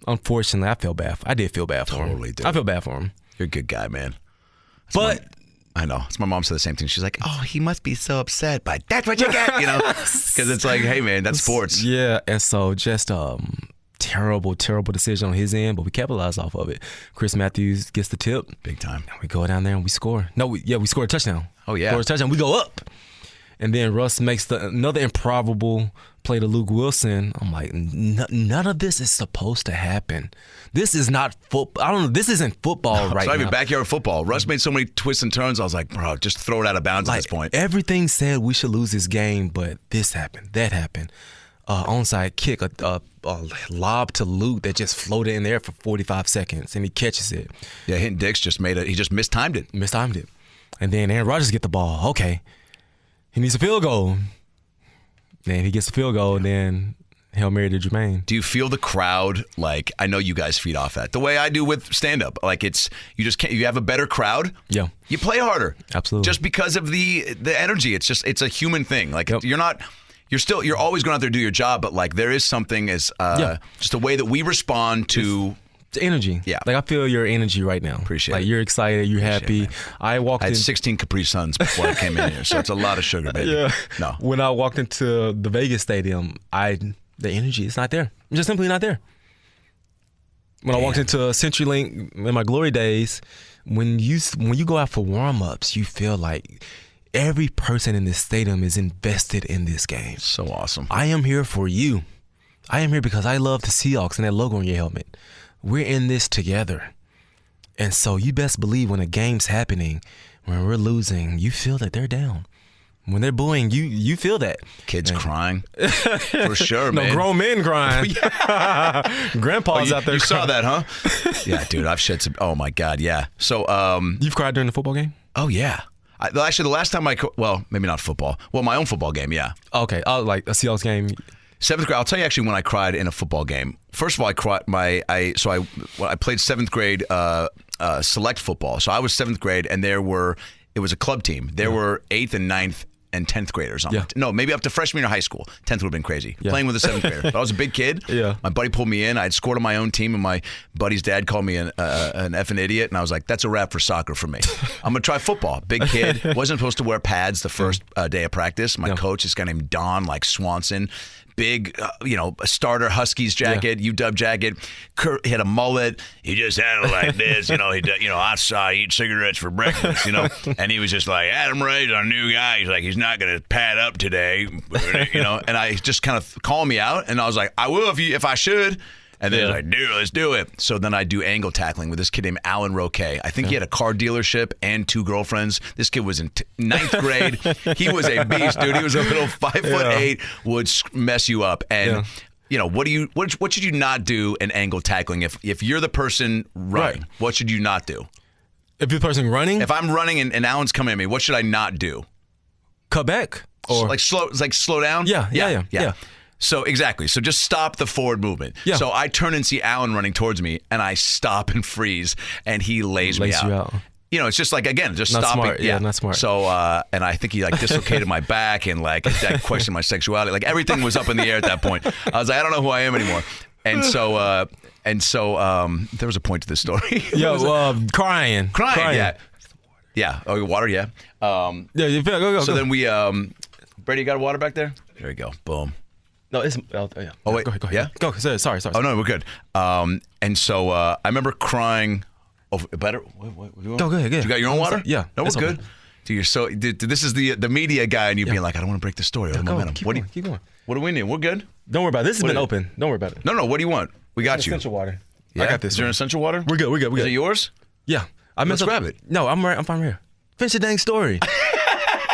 Speaker 1: Unfortunately, I did feel bad for him.
Speaker 2: Totally did.
Speaker 1: I feel bad for him.
Speaker 2: You're a good guy, man. I know. It's my mom said the same thing. She's like, "Oh, he must be so upset, but that's what you get," because it's like, hey, man, that's sports.
Speaker 1: Yeah, and so just terrible decision on his end, but we capitalized off of it. Chris Matthews gets the tip,
Speaker 2: big time.
Speaker 1: And we go down there and we score. We score a touchdown.
Speaker 2: Oh yeah,
Speaker 1: score a touchdown. We go up, and then Russ makes another improbable play to Luke Wilson. I'm like, none of this is supposed to happen. This is not football. I don't know. This isn't football right now.
Speaker 2: It's not even backyard football. Russ made so many twists and turns. I was like, bro, just throw it out of bounds at this point.
Speaker 1: Everything said we should lose this game, but this happened. That happened. Onside kick, a lob to Luke that just floated in there for 45 seconds, and he catches it.
Speaker 2: Yeah, Hinton Dix just he just mistimed it.
Speaker 1: And then Aaron Rodgers get the ball. Okay. He needs a field goal. Then he gets a field goal, and then Hail Mary to Jermaine.
Speaker 2: Do you feel the crowd? Like, I know you guys feed off that the way I do with stand-up. Like, you just can't. You have a better crowd.
Speaker 1: Yeah.
Speaker 2: You play harder.
Speaker 1: Absolutely.
Speaker 2: Just because of the energy. It's a human thing. Like, you're always going out there to do your job, but like there is something as just the way that we respond to.
Speaker 1: It's energy.
Speaker 2: Yeah.
Speaker 1: Like I feel your energy right now.
Speaker 2: Appreciate it.
Speaker 1: Like you're excited, you're happy.
Speaker 2: It,
Speaker 1: I
Speaker 2: had 16 Capri Suns before I came in here, so it's a lot of sugar, baby.
Speaker 1: Yeah.
Speaker 2: No.
Speaker 1: When I walked into the Vegas stadium, the energy is not there. It's just simply not there. When I walked into CenturyLink in my glory days, when you go out for warm-ups, you feel like every person in this stadium is invested in this game.
Speaker 2: So awesome.
Speaker 1: I am here for you. I am here because I love the Seahawks and that logo on your helmet. We're in this together. And so you best believe when a game's happening, when we're losing, you feel that they're down. When they're booing, you feel that.
Speaker 2: Kids crying. For sure, man.
Speaker 1: No, grown men crying. Grandpa's out there
Speaker 2: You saw
Speaker 1: crying.
Speaker 2: that, huh? Yeah, dude, I've shed some. Oh, my God, yeah. So,
Speaker 1: You've cried during the football game?
Speaker 2: Oh, yeah. Actually, the last time maybe not football. Well, my own football game, yeah.
Speaker 1: Okay. Oh, like a Seahawks game?
Speaker 2: 7th grade. I'll tell you actually when I cried in a football game. First of all, I cried. I played 7th grade select football. So I was 7th grade, and it was a club team. There were 8th and 9th and 10th graders on it. No, maybe up to freshman or high school. 10th would have been crazy. Playing with a 7th grader. But I was a big kid.
Speaker 1: Yeah.
Speaker 2: My buddy pulled me in. I had scored on my own team, and my buddy's dad called me an effing idiot. And I was like, that's a wrap for soccer for me. I'm going to try football. Big kid. Wasn't supposed to wear pads the first day of practice. My coach, this guy named Don, like Swanson. Big, a starter Huskies jacket, UW jacket. Kurt had a mullet. He just had it like this, I saw eat cigarettes for breakfast, And he was just like, Adam Ray's our new guy. He's like, he's not going to pad up today, And I just kind of called me out, and I was like, I will if I should. And then he's like, dude, let's do it. So then I do angle tackling with this kid named Alan Roquet. I think he had a car dealership and 2 girlfriends. This kid was in 9th grade. He was a beast, dude. He was a little 5'8", would mess you up. And what should you not do in angle tackling if you're the person running?
Speaker 1: Right.
Speaker 2: What should you not do?
Speaker 1: If you're the person running?
Speaker 2: If I'm running and Alan's coming at me, what should I not do?
Speaker 1: Cut back? Or
Speaker 2: slow down?
Speaker 1: Yeah.
Speaker 2: So exactly. So just stop the forward movement.
Speaker 1: Yeah.
Speaker 2: So I turn and see Alan running towards me, and I stop and freeze, and he lays me out. It's just like, again, just
Speaker 1: not
Speaker 2: stopping.
Speaker 1: Smart. Yeah, not smart.
Speaker 2: So, and I think he dislocated my back, and that questioned my sexuality. Like everything was up in the air at that point. I was like, I don't know who I am anymore. And so there was a point to this story.
Speaker 1: Crying.
Speaker 2: Yeah. Oh, water. Yeah.
Speaker 1: Go.
Speaker 2: So then we, Brady, you got water back there? There you go. Boom.
Speaker 1: No, it's yeah.
Speaker 2: Oh wait,
Speaker 1: go ahead.
Speaker 2: Yeah,
Speaker 1: go. Sorry.
Speaker 2: Oh no, we're good. And so I remember crying. Oh, better.
Speaker 1: Go ahead.
Speaker 2: You got your own water?
Speaker 1: Yeah.
Speaker 2: No, we're good. Dude, you're so. Dude, this is the media guy, and you being like, I don't want to break the story or the momentum.
Speaker 1: Keep going.
Speaker 2: What do we need? We're good.
Speaker 1: Don't worry about it. This has been open. Don't worry about it.
Speaker 2: No. What do you want? We got you.
Speaker 1: Essential water.
Speaker 2: Yeah?
Speaker 1: I got this.
Speaker 2: Is there an essential water?
Speaker 1: We're good.
Speaker 2: Is it yours?
Speaker 1: Yeah.
Speaker 2: Let's grab it.
Speaker 1: No, I'm right. I'm fine here. Finish the dang story.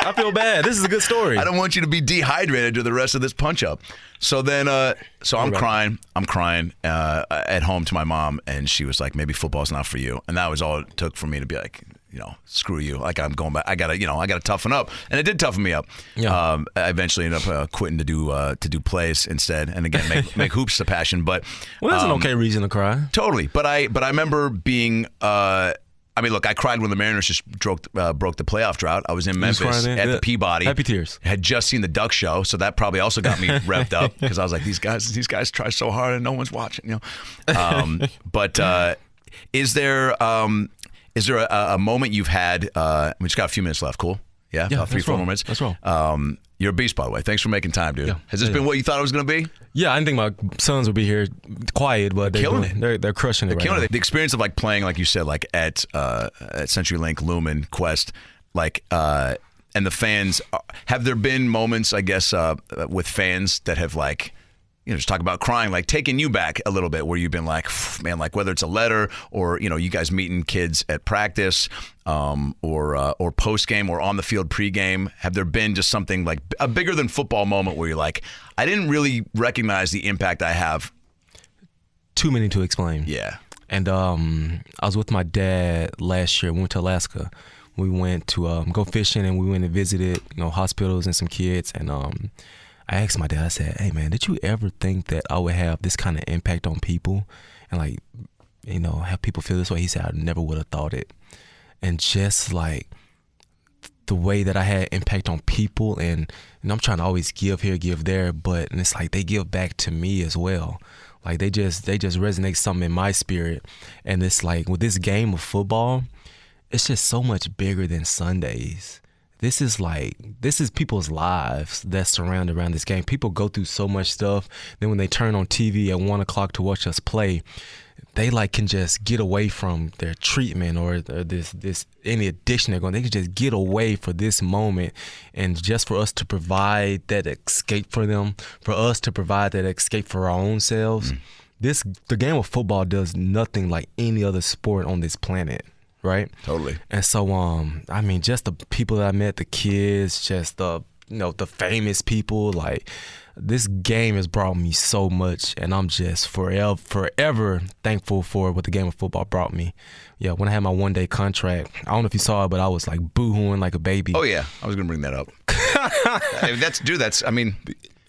Speaker 1: I feel bad. This is a good story.
Speaker 2: I don't want you to be dehydrated to the rest of this punch up. So then, I'm crying. I'm crying at home to my mom, and she was like, "Maybe football's not for you." And that was all it took for me to be like, screw you. Like I'm going back. I gotta toughen up, and it did toughen me up.
Speaker 1: Yeah.
Speaker 2: I eventually ended up quitting to do plays instead, and again make hoops a passion. But
Speaker 1: that's an okay reason to cry.
Speaker 2: Totally. But I remember being. I mean, look, I cried when the Mariners just broke the playoff drought. I was in Memphis at the Peabody.
Speaker 1: Happy tears.
Speaker 2: Had just seen the Duck Show, so that probably also got me revved up because I was like, these guys try so hard and no one's watching. But is there a moment you've had? We just got a few minutes left. Cool. Yeah, about 3-4 more minutes.
Speaker 1: That's wrong.
Speaker 2: You're a beast, by the way. Thanks for making time, dude.
Speaker 1: Yeah.
Speaker 2: Has this been what you thought it was going to be?
Speaker 1: Yeah, I didn't think my sons would be here quiet, but they're crushing it right now.
Speaker 2: The experience of like playing, like you said, like at CenturyLink, Lumen, Quest, like and the fans. Have there been moments, I guess, with fans that have like, just talk about crying, like taking you back a little bit, where you've been like, man, like whether it's a letter or you guys meeting kids at practice, or post game or on the field pregame. Have there been just something like a bigger than football moment where you're like, I didn't really recognize the impact I have?
Speaker 1: Too many to explain.
Speaker 2: Yeah.
Speaker 1: And I was with my dad last year. We went to Alaska. We went to go fishing, and we went and visited hospitals and some kids. And I asked my dad, I said, hey, man, did you ever think that I would have this kind of impact on people and, like, have people feel this way? He said, I never would have thought it. And just, like, the way that I had impact on people, and I'm trying to always give here, give there, but and it's like they give back to me as well. Like, they just resonate something in my spirit. And it's like, with this game of football, it's just so much bigger than Sundays. This is people's lives that surround around this game. People go through so much stuff. Then when they turn on TV at 1 o'clock to watch us play, they can just get away from their treatment or this any addiction they're going. They can just get away for this moment, and just for us to provide that escape for them, for us to provide that escape for our own selves. The game of football does nothing like any other sport on this planet. Right?
Speaker 2: Totally.
Speaker 1: And so, I mean, just the people that I met, the kids, just the famous people, like, this game has brought me so much, and I'm just forever thankful for what the game of football brought me. Yeah, when I had my one-day contract, I don't know if you saw it, but I was like boo-hooing like a baby.
Speaker 2: Oh yeah, I was gonna bring that up. I mean,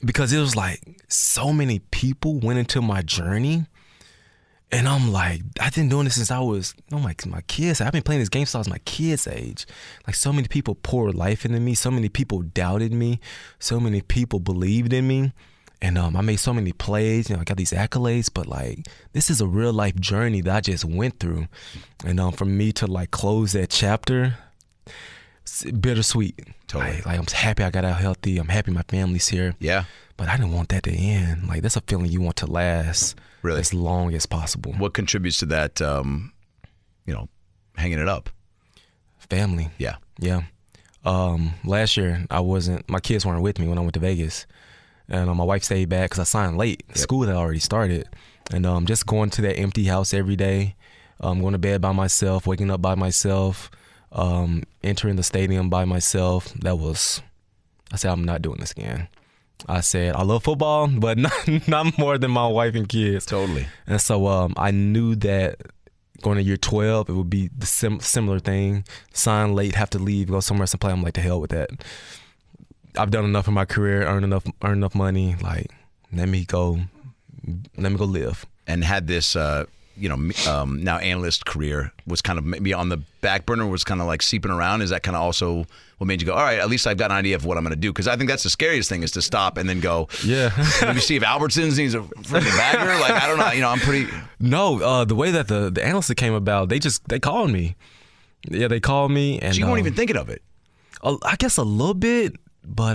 Speaker 1: because it was like so many people went into my journey. And I'm like, I've been doing this since I was, my kids. I've been playing this game since I was my kids' age. Like, so many people poured life into me. So many people doubted me. So many people believed in me. And I made so many plays. I got these accolades. But, like, this is a real life journey that I just went through. And for me to, like, close that chapter, it's bittersweet.
Speaker 2: Totally.
Speaker 1: Like, I'm happy I got out healthy. I'm happy my family's here.
Speaker 2: Yeah.
Speaker 1: But I didn't want that to end. Like, that's a feeling you want to last.
Speaker 2: Really?
Speaker 1: As long as possible.
Speaker 2: What contributes to that, hanging it up?
Speaker 1: Family.
Speaker 2: Yeah.
Speaker 1: Yeah. Last year, my kids weren't with me when I went to Vegas. And my wife stayed back because I signed late. Yep. School had already started. And just going to that empty house every day, going to bed by myself, waking up by myself, entering the stadium by myself, I said, I'm not doing this again. I said, I love football, but not more than my wife and kids.
Speaker 2: Totally.
Speaker 1: And so I knew that going to year 12, it would be the similar thing. Sign late, have to leave, go somewhere else and play. I'm like, to hell with that. I've done enough in my career, earned enough money. Like, let me go live.
Speaker 2: And had this, now analyst career was kind of maybe on the back burner, was kind of like seeping around. Is that kind of also what made you go, all right, at least I've got an idea of what I'm going to do? Because I think that's the scariest thing, is to stop and then go,
Speaker 1: yeah.
Speaker 2: Maybe see if Albertsons needs a freaking bagger. Like, I don't know. I'm pretty.
Speaker 1: No, the way that the analysts came about, they called me. Yeah, they called me. And
Speaker 2: so you weren't even thinking of it?
Speaker 1: I guess a little bit, but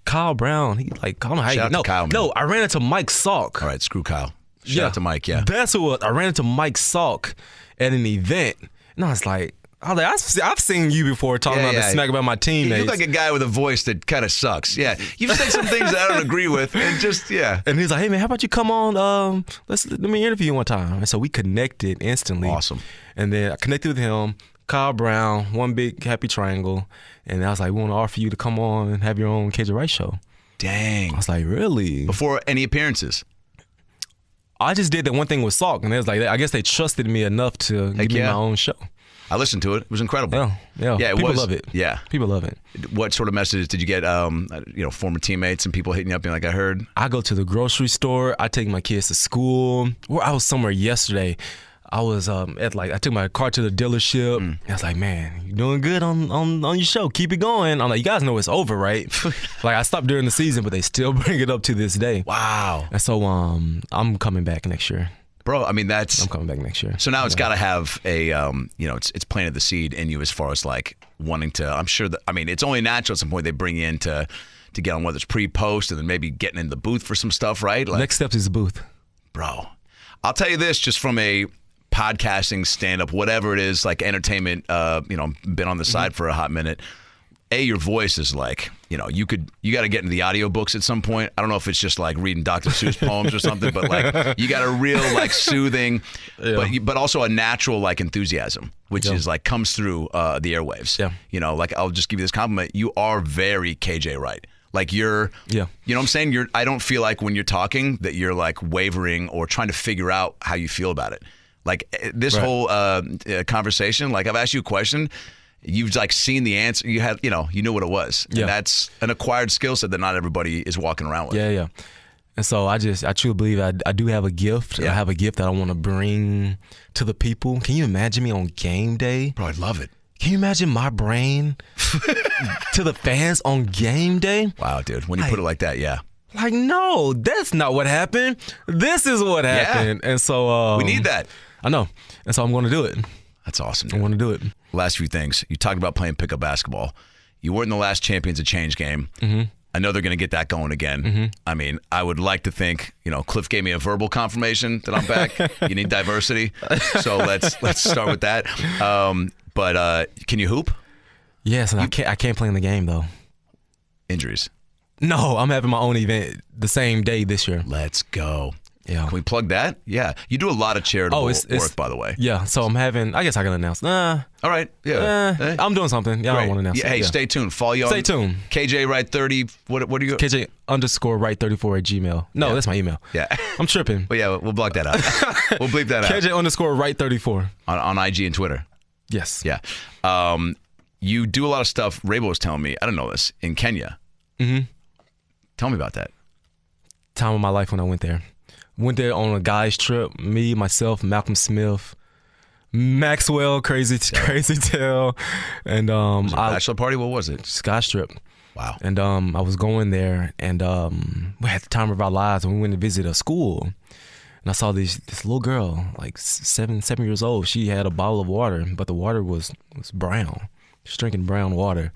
Speaker 1: Kyle Brown, he like, called me.
Speaker 2: Shout out to Kyle, man.
Speaker 1: No, I ran into Mike Salk.
Speaker 2: All right, screw Kyle. Shout out to Mike, yeah.
Speaker 1: That's who I ran into Mike Salk at an event, and I was like, I was like, I've seen you before talking about the smack about my teammates.
Speaker 2: You look like a guy with a voice that kind of sucks. Yeah, you've said some things that I don't agree with, and just
Speaker 1: And he's like, hey man, how about you come on? Let me interview you one time. And so we connected instantly.
Speaker 2: Awesome.
Speaker 1: And then I connected with him, Kyle Brown, one big happy triangle, and I was like, we want to offer you to come on and have your own K.J. Wright show.
Speaker 2: Dang.
Speaker 1: I was like, really?
Speaker 2: Before any appearances.
Speaker 1: I just did that one thing with Salk, and it was like, I guess they trusted me enough to give me my own show.
Speaker 2: I listened to it. It was incredible.
Speaker 1: Yeah. People love it.
Speaker 2: Yeah.
Speaker 1: People love it.
Speaker 2: What sort of messages did you get, former teammates and people hitting you up being like, I heard?
Speaker 1: I go to the grocery store. I take my kids to school. I was somewhere yesterday. I was I took my car to the dealership. And I was like, man, you're doing good on your show. Keep it going. I'm like, you guys know it's over, right? Like, I stopped during the season, but they still bring it up to this day.
Speaker 2: Wow.
Speaker 1: And so I'm coming back next year.
Speaker 2: Bro, I mean,
Speaker 1: I'm coming back next year.
Speaker 2: So now it's got to have a, it's planted the seed in you as far as like wanting to, I'm sure that, I mean, it's only natural at some point they bring you in to get on, whether it's pre-post and then maybe getting in the booth for some stuff, right? Like,
Speaker 1: next step is the booth.
Speaker 2: Bro, I'll tell you this, just from a podcasting, stand-up, whatever it is, like entertainment, been on the side for a hot minute. Your voice is like, you got to get into the audiobooks at some point. I don't know if it's just like reading Dr. Seuss poems or something, but like you got a real like soothing, but also a natural like enthusiasm, which is like comes through the airwaves.
Speaker 1: Yeah.
Speaker 2: Like I'll just give you this compliment. You are very KJ Wright. Like you're, you know what I'm saying? I don't feel like when you're talking that you're like wavering or trying to figure out how you feel about it. Like this whole conversation, like I've asked you a question. You've like seen the answer. You had, you knew what it was. And that's an acquired skill set that not everybody is walking around with.
Speaker 1: Yeah. And so I truly believe I do have a gift. I have a gift that I want to bring to the people. Can you imagine me on game day?
Speaker 2: Bro, I'd love it.
Speaker 1: Can you imagine my brain to the fans on game day?
Speaker 2: Wow, dude. When you put it like that, yeah.
Speaker 1: Like, no, that's not what happened. This is what happened. And so
Speaker 2: we need that.
Speaker 1: I know. And so I'm going to do it.
Speaker 2: That's awesome, dude.
Speaker 1: I want to do it.
Speaker 2: Last few things. You talked about playing pickup basketball. You weren't in the last Champions of Change game. Mm-hmm. I know they're going to get that going again. Mm-hmm. I mean, I would like to think, Cliff gave me a verbal confirmation that I'm back. You need diversity. So let's start with that. But can you hoop?
Speaker 1: Yes, and I can't play in the game, though.
Speaker 2: Injuries?
Speaker 1: No, I'm having my own event the same day this year.
Speaker 2: Let's go.
Speaker 1: Yeah.
Speaker 2: Can we plug that? Yeah. You do a lot of charitable work, by the way.
Speaker 1: Yeah. So I'm having, I guess I can announce.
Speaker 2: All right. Yeah.
Speaker 1: I'm doing something. Yeah, I don't want to announce it.
Speaker 2: Hey, stay tuned. Follow you on.
Speaker 1: Stay tuned.
Speaker 2: KJ Wright 30. What do you go?
Speaker 1: KJ_Wright34 at Gmail. No, that's my email.
Speaker 2: Yeah.
Speaker 1: I'm tripping.
Speaker 2: Well, yeah, we'll block that out. We'll bleep that out.
Speaker 1: KJ_Wright34.
Speaker 2: On IG and Twitter.
Speaker 1: Yes.
Speaker 2: Yeah. You do a lot of stuff. Raybo was telling me, I don't know this, in Kenya. Mm-hmm. Tell me about that.
Speaker 1: Time of my life when I went there. Went there on a guy's trip. Me, myself, Malcolm Smith, Maxwell, Crazy Tail, and
Speaker 2: was it a bachelor party. What was it?
Speaker 1: Sky Strip.
Speaker 2: Wow.
Speaker 1: And I was going there, and we had the time of our lives. And we went to visit a school, and I saw this little girl, like seven years old. She had a bottle of water, but the water was brown. She was drinking brown water.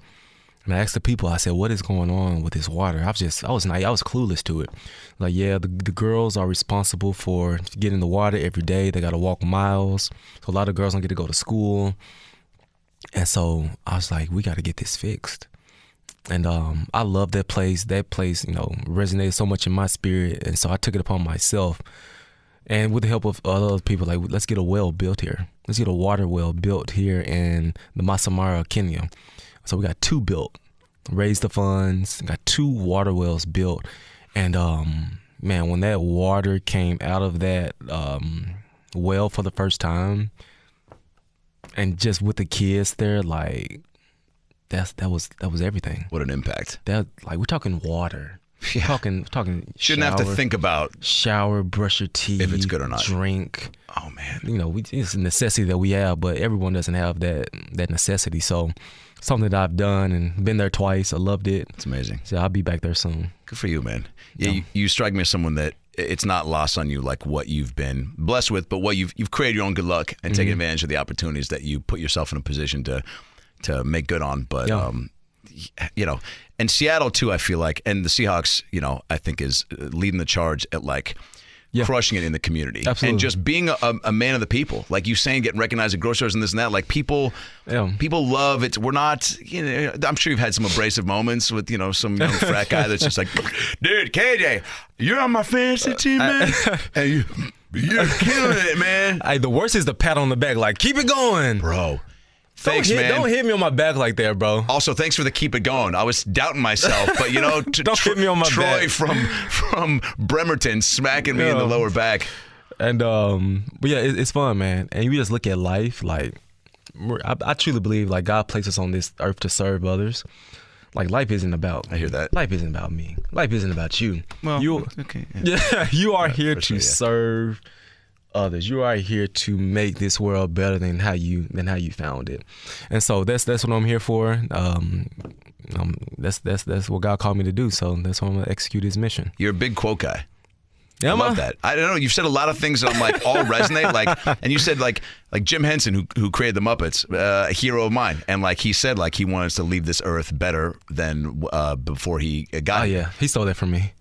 Speaker 1: And I asked the people, I said, what is going on with this water? I was naive. I was clueless to it. Like, yeah, the girls are responsible for getting the water every day. They got to walk miles. So a lot of girls don't get to go to school. And so I was like, we got to get this fixed. And I love that place. That place, resonated so much in my spirit. And so I took it upon myself. And with the help of other people, like, let's get a well built here. Let's get a water well built here in the Masamara, Kenya. So we got 2 built, raised the funds, got 2 water wells built. And man, when that water came out of that well for the first time, and just with the kids there, like that was everything.
Speaker 2: What an impact.
Speaker 1: That, like, we're talking water.
Speaker 2: Yeah.
Speaker 1: Talking
Speaker 2: shouldn't
Speaker 1: shower,
Speaker 2: have to think about
Speaker 1: shower, brush your teeth,
Speaker 2: if it's good or not.
Speaker 1: Drink.
Speaker 2: Oh man.
Speaker 1: It's a necessity that we have, but everyone doesn't have that necessity. So something that I've done and been there twice. I loved it.
Speaker 2: It's amazing.
Speaker 1: So I'll be back there soon.
Speaker 2: Good for you, man. Yeah, you strike me as someone that it's not lost on you, like what you've been blessed with, but what you've created your own good luck and taken advantage of the opportunities that you put yourself in a position to make good on. But and Seattle too, I feel like, and the Seahawks, I think is leading the charge at like crushing it in the community.
Speaker 1: Absolutely.
Speaker 2: And just being a man of the people. Like you saying, getting recognized at grocery stores and this and that. Like people love it. We're not, I'm sure you've had some abrasive moments with, some young frat guy that's just like, dude, KJ, you're on my fantasy team, man. And you're killing it, man.
Speaker 1: The worst is the pat on the back. Like, keep it going.
Speaker 2: Bro. Thanks, man.
Speaker 1: Don't hit me on my back like that, bro.
Speaker 2: Also, thanks for the keep it going. I was doubting myself, but
Speaker 1: don't hit me on my
Speaker 2: Troy
Speaker 1: back.
Speaker 2: from Bremerton smacking me in the lower back.
Speaker 1: And but yeah, it's fun, man. And you just look at life like I truly believe like God placed us on this earth to serve others. Like life isn't about.
Speaker 2: I hear that.
Speaker 1: Life isn't about me. Life isn't about you.
Speaker 2: Well, okay. Yeah,
Speaker 1: you are here to serve others. You are here to make this world better than how you found it. And so that's what I'm here for. That's what God called me to do. So that's why I'm gonna execute His mission.
Speaker 2: You're a big quote guy.
Speaker 1: Yeah,
Speaker 2: I love that. I don't know. You've said a lot of things that I'm like all resonate. Like, and you said like Jim Henson, who created the Muppets, a hero of mine, and like he said like he wanted us to leave this earth better than before he got.
Speaker 1: Oh yeah, he stole that from me.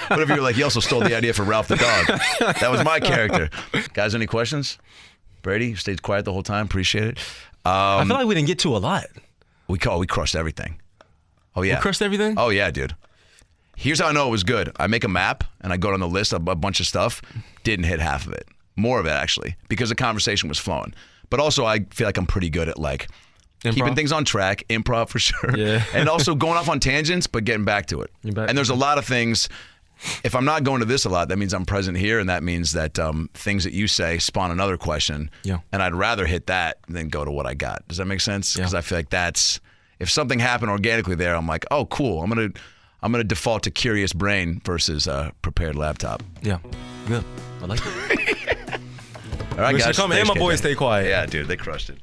Speaker 2: What if you were like, he also stole the idea for Ralph the dog? That was my character. Guys, any questions? Brady, you stayed quiet the whole time. Appreciate it.
Speaker 1: I feel like we didn't get to a lot.
Speaker 2: We crushed everything. Oh yeah,
Speaker 1: we crushed everything.
Speaker 2: Oh yeah, dude. Here's how I know it was good. I make a map and I go down the list of a bunch of stuff. Didn't hit half of it. More of it actually, because the conversation was flowing. But also I feel like I'm pretty good at like keeping things on track, improv for sure.
Speaker 1: Yeah.
Speaker 2: And also going off on tangents, but getting back to it. And there's a lot of things. If I'm not going to this a lot, that means I'm present here, and that means that things that you say spawn another question.
Speaker 1: Yeah.
Speaker 2: And I'd rather hit that than go to what I got. Does that make sense? Because I feel like that's, if something happened organically there, I'm like, oh, cool. I'm gonna default to curious brain versus prepared laptop.
Speaker 1: Yeah, good. I like it.
Speaker 2: All right, guys.
Speaker 1: Come and my boys stay quiet.
Speaker 2: Yeah, dude, they crushed it.